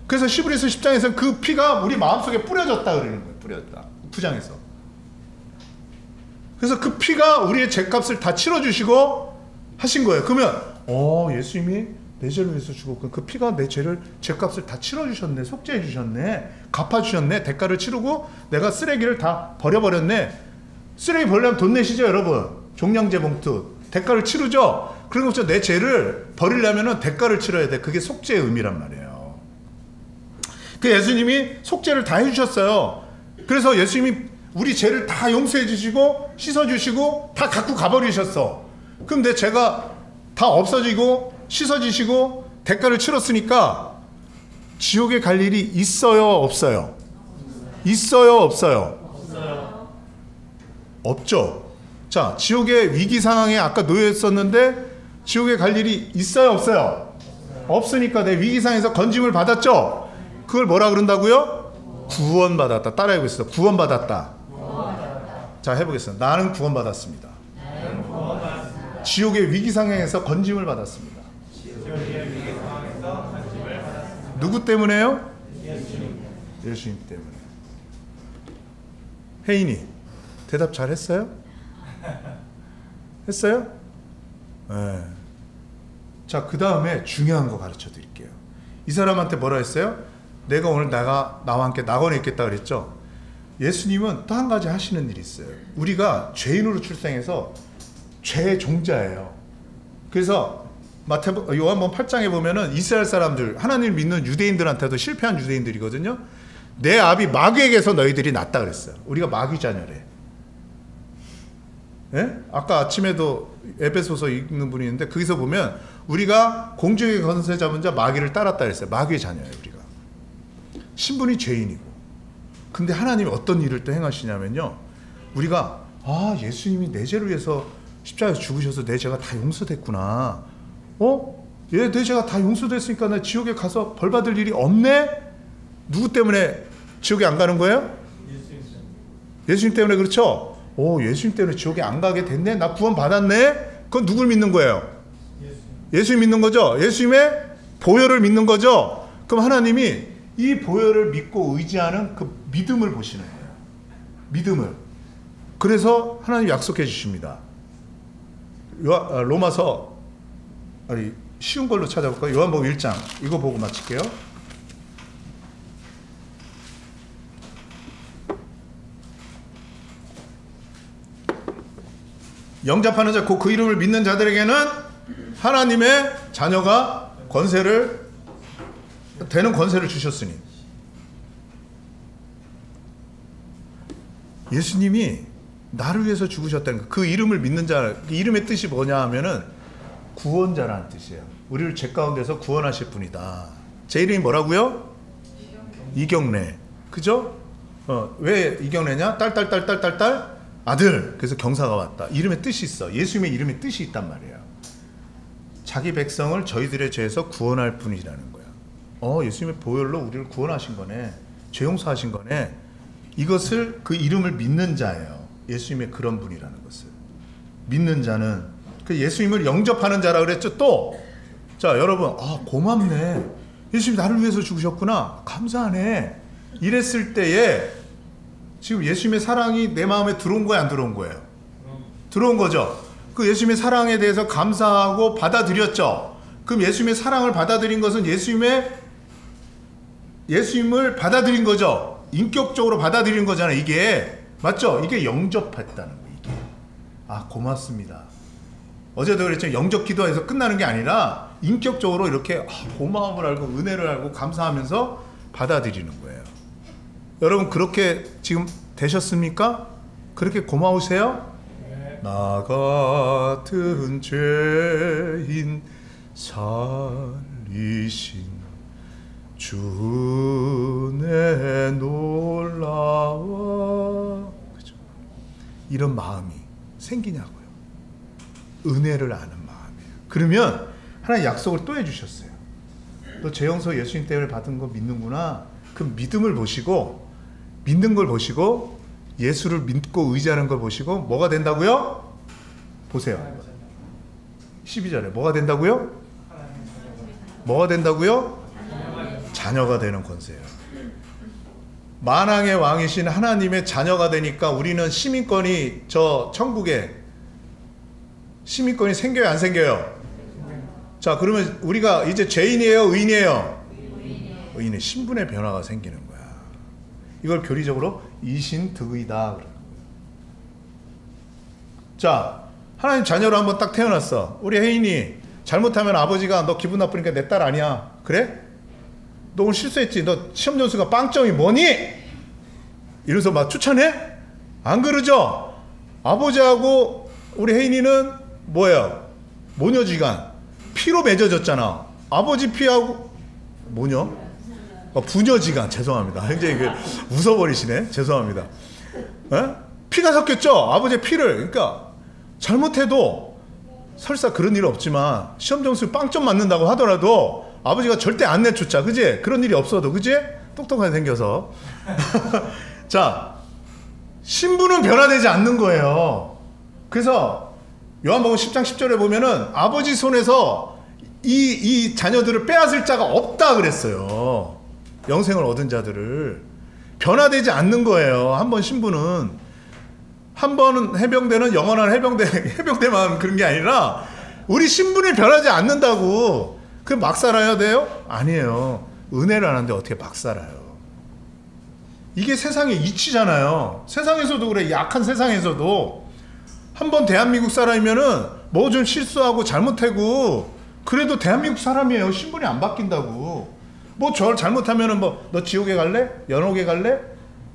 그래서 히브리서 10장에서는 그 피가 우리 마음속에 뿌려졌다 그러는 거예요. 뿌려졌다. 9장에서. 그래서 그 피가 우리의 죄값을 다 치러주시고 하신 거예요. 그러면 예수님이 내 죄를 위해서 죽었고 그 피가 내 죄값을 다 치러주셨네. 속죄해 주셨네. 갚아주셨네. 대가를 치르고 내가 쓰레기를 다 버려버렸네. 쓰레기 버리려면 돈 내시죠 여러분. 종량제 봉투. 대가를 치르죠. 그런 것처럼 내 죄를 버리려면 대가를 치러야 돼. 그게 속죄의 의미란 말이에요. 그 예수님이 속죄를 다 해주셨어요. 그래서 예수님이 우리 죄를 다 용서해 주시고 씻어주시고 다 갖고 가버리셨어. 그럼 내 죄가 다 없어지고 씻어지시고 대가를 치렀으니까 지옥에 갈 일이 있어요 없어요? 있어요 없어요? 없죠. 자, 지옥의 위기 상황에 아까 놓여있었는데 지옥에 갈 일이 있어요 없어요? 없으니까 내 위기 상황에서 건짐을 받았죠. 그걸 뭐라 그런다고요? 구원받았다. 따라해 보겠습니다. 구원받았다. 자, 해보겠습니다. 나는 구원받았습니다. 지옥의 위기 상황에서 건짐을 받았습니다. 누구 때문에요? 예수님 때문에. 혜인이 대답 잘 했어요? 했어요? 네. 자, 그 다음에 중요한 거 가르쳐 드릴게요. 이 사람한테 뭐라 했어요? 내가 오늘 나와 함께 낙원에 있겠다 그랬죠? 예수님은 또 한 가지 하시는 일이 있어요. 우리가 죄인으로 출생해서 죄의 종자예요. 그래서 요한복음 8장에 보면은 이스라엘 사람들, 하나님을 믿는 유대인들한테도 실패한 유대인들이거든요. 내 아비 마귀에게서 너희들이 났다 그랬어요. 우리가 마귀 자녀래. 예? 아까 아침에도 에베소서 읽는 분이 있는데 거기서 보면 우리가 공중의 권세 잡은 자 마귀를 따랐다 했어요. 마귀의 자녀예요. 우리가 신분이 죄인이고, 근데 하나님이 어떤 일을 또 행하시냐면요, 우리가 예수님이 내 죄를 위해서 십자가에서 죽으셔서 내 죄가 다 용서됐구나, 내 죄가 다 용서됐으니까 나 지옥에 가서 벌 받을 일이 없네. 누구 때문에 지옥에 안 가는 거예요? 예수님 때문에. 그렇죠? 예수님 때문에 지옥에 안 가게 됐네. 나 구원 받았네. 그건 누굴 믿는 거예요? 예수님 믿는 거죠. 예수님의 보혈을 믿는 거죠. 그럼 하나님이 이 보혈을 믿고 의지하는 그 믿음을 보시는 거예요. 믿음을. 그래서 하나님 약속해 주십니다. 로마서, 쉬운 걸로 찾아볼까요? 요한복음 1장. 이거 보고 마칠게요. 영접하는 자, 곧 그 이름을 믿는 자들에게는 하나님의 자녀가 되는 권세를 주셨으니. 예수님이 나를 위해서 죽으셨다는 거. 그 이름을 믿는 자, 그 이름의 뜻이 뭐냐 하면은 구원자라는 뜻이에요. 우리를 죄 가운데서 구원하실 분이다. 제 이름이 뭐라고요? 이경래. 그죠? 왜 이경래냐? 딸 아들. 그래서 경사가 왔다. 이름의 뜻이 있어. 예수님의 이름의 뜻이 있단 말이에요. 자기 백성을 저희들의 죄에서 구원할 분이라는 거야. 예수님의 보혈로 우리를 구원하신 거네. 죄 용서하신 거네. 이것을, 그 이름을 믿는 자예요. 예수님의 그런 분이라는 것을. 믿는 자는, 그 예수님을 영접하는 자라 그랬죠. 또, 자, 여러분, 고맙네. 예수님 나를 위해서 죽으셨구나. 감사하네. 이랬을 때에 지금 예수님의 사랑이 내 마음에 들어온 거야, 안 들어온 거예요? 들어온 거죠. 그 예수님의 사랑에 대해서 감사하고 받아들였죠. 그럼 예수님의 사랑을 받아들인 것은 예수님을 받아들인 거죠. 인격적으로 받아들인 거잖아요. 이게 맞죠? 이게 영접했다는 거예요. 이게 고맙습니다. 어제도 그랬죠. 영접 기도에서 끝나는 게 아니라 인격적으로 이렇게 고마움을 알고 은혜를 알고 감사하면서 받아들이는 거예요. 여러분 그렇게 지금 되셨습니까? 그렇게 고마우세요? 네. 나 같은 죄인 살리신 주내 놀라워. 그죠? 이런 마음이 생기냐고요. 은혜를 아는 마음이에요. 그러면 하나님 약속을 또 해주셨어요. 너 죄 용서 예수님 때문에 받은 거 믿는구나. 그 믿음을 보시고, 믿는 걸 보시고, 예수를 믿고 의지하는 걸 보시고 뭐가 된다고요? 보세요. 12절에 뭐가 된다고요? 뭐가 된다고요? 자녀가 되는 권세예요. 만왕의 왕이신 하나님의 자녀가 되니까 우리는 시민권이, 저 천국에 시민권이 생겨요, 안 생겨요? 자, 그러면 우리가 이제 죄인이에요, 의인이에요? 의인의 신분의 변화가 생기는 거야. 이걸 교리적으로 이신득의다. 자, 하나님 자녀로 한번 딱 태어났어. 우리 혜인이 잘못하면 아버지가 너 기분 나쁘니까 내 딸 아니야. 그래? 너 오늘 실수했지? 너 시험 점수가 빵점이 뭐니? 이러면서 막 추천해? 안 그러죠? 아버지하고 우리 혜인이는 뭐예요? 모녀지간. 피로 맺어졌잖아. 아버지 피하고 모녀? 부녀지간. 죄송합니다. 굉장히 웃어버리시네. 죄송합니다. 에? 피가 섞였죠? 아버지의 피를. 그러니까 잘못해도 설사 그런 일 없지만 시험 점수 빵점 맞는다고 하더라도 아버지가 절대 안 내쫓아. 그지? 그런 일이 없어도. 그지? 똑똑하게 생겨서. 자, 신분은 변화되지 않는 거예요. 그래서 요한복음 10장 10절에 보면은 아버지 손에서 이 자녀들을 빼앗을 자가 없다 그랬어요. 영생을 얻은 자들을. 변화되지 않는 거예요. 한 번 신분은. 한 번은 해병대는 영원한 해병대만 그런 게 아니라 우리 신분이 변하지 않는다고. 그 막 살아야 돼요? 아니에요. 은혜를 하는데 어떻게 막 살아요? 이게 세상의 이치잖아요. 세상에서도 그래. 약한 세상에서도 한 번 대한민국 사람이면은 뭐 좀 실수하고 잘못하고 그래도 대한민국 사람이에요. 신분이 안 바뀐다고. 뭐 저 잘못하면은 뭐 너 지옥에 갈래? 연옥에 갈래?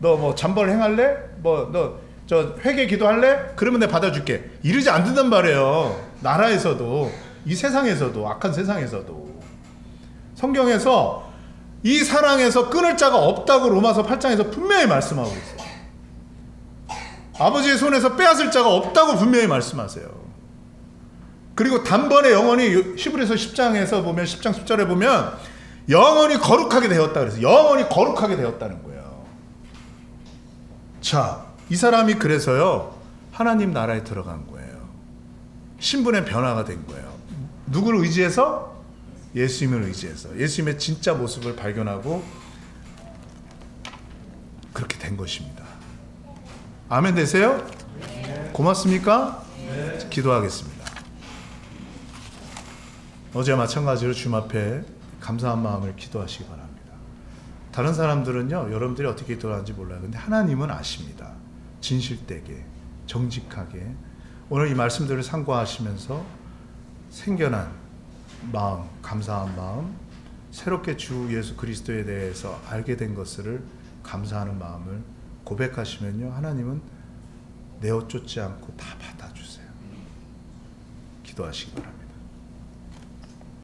너 뭐 잠벌 행할래? 뭐 너 저 회개 기도할래? 그러면 내가 받아줄게. 이러지 않는단 말이에요. 나라에서도, 이 세상에서도, 악한 세상에서도. 성경에서 이 사랑에서 끊을 자가 없다고 로마서 8장에서 분명히 말씀하고 있어요. 아버지의 손에서 빼앗을 자가 없다고 분명히 말씀하세요. 그리고 단번에 영원히 히브리서 10장에서 보면 10장 10절에 보면 영원히 거룩하게 되었다 그래서 영원히 거룩하게 되었다는 거예요. 자, 이 사람이 그래서요 하나님 나라에 들어간 거예요. 신분의 변화가 된 거예요. 누구를 의지해서? 예수님을 의지해서. 예수님의 진짜 모습을 발견하고 그렇게 된 것입니다. 아멘 되세요? 네. 고맙습니까? 네. 기도하겠습니다. 어제와 마찬가지로 주님 앞에 감사한 마음을 기도하시기 바랍니다. 다른 사람들은요 여러분들이 어떻게 기도하는지 몰라요. 근데 하나님은 아십니다. 진실되게 정직하게 오늘 이 말씀들을 상고하시면서 생겨난 마음, 감사한 마음, 새롭게 주 예수 그리스도에 대해서 알게 된 것을 감사하는 마음을 고백하시면요 하나님은 내어 쫓지 않고 다 받아주세요. 기도하시기 바랍니다.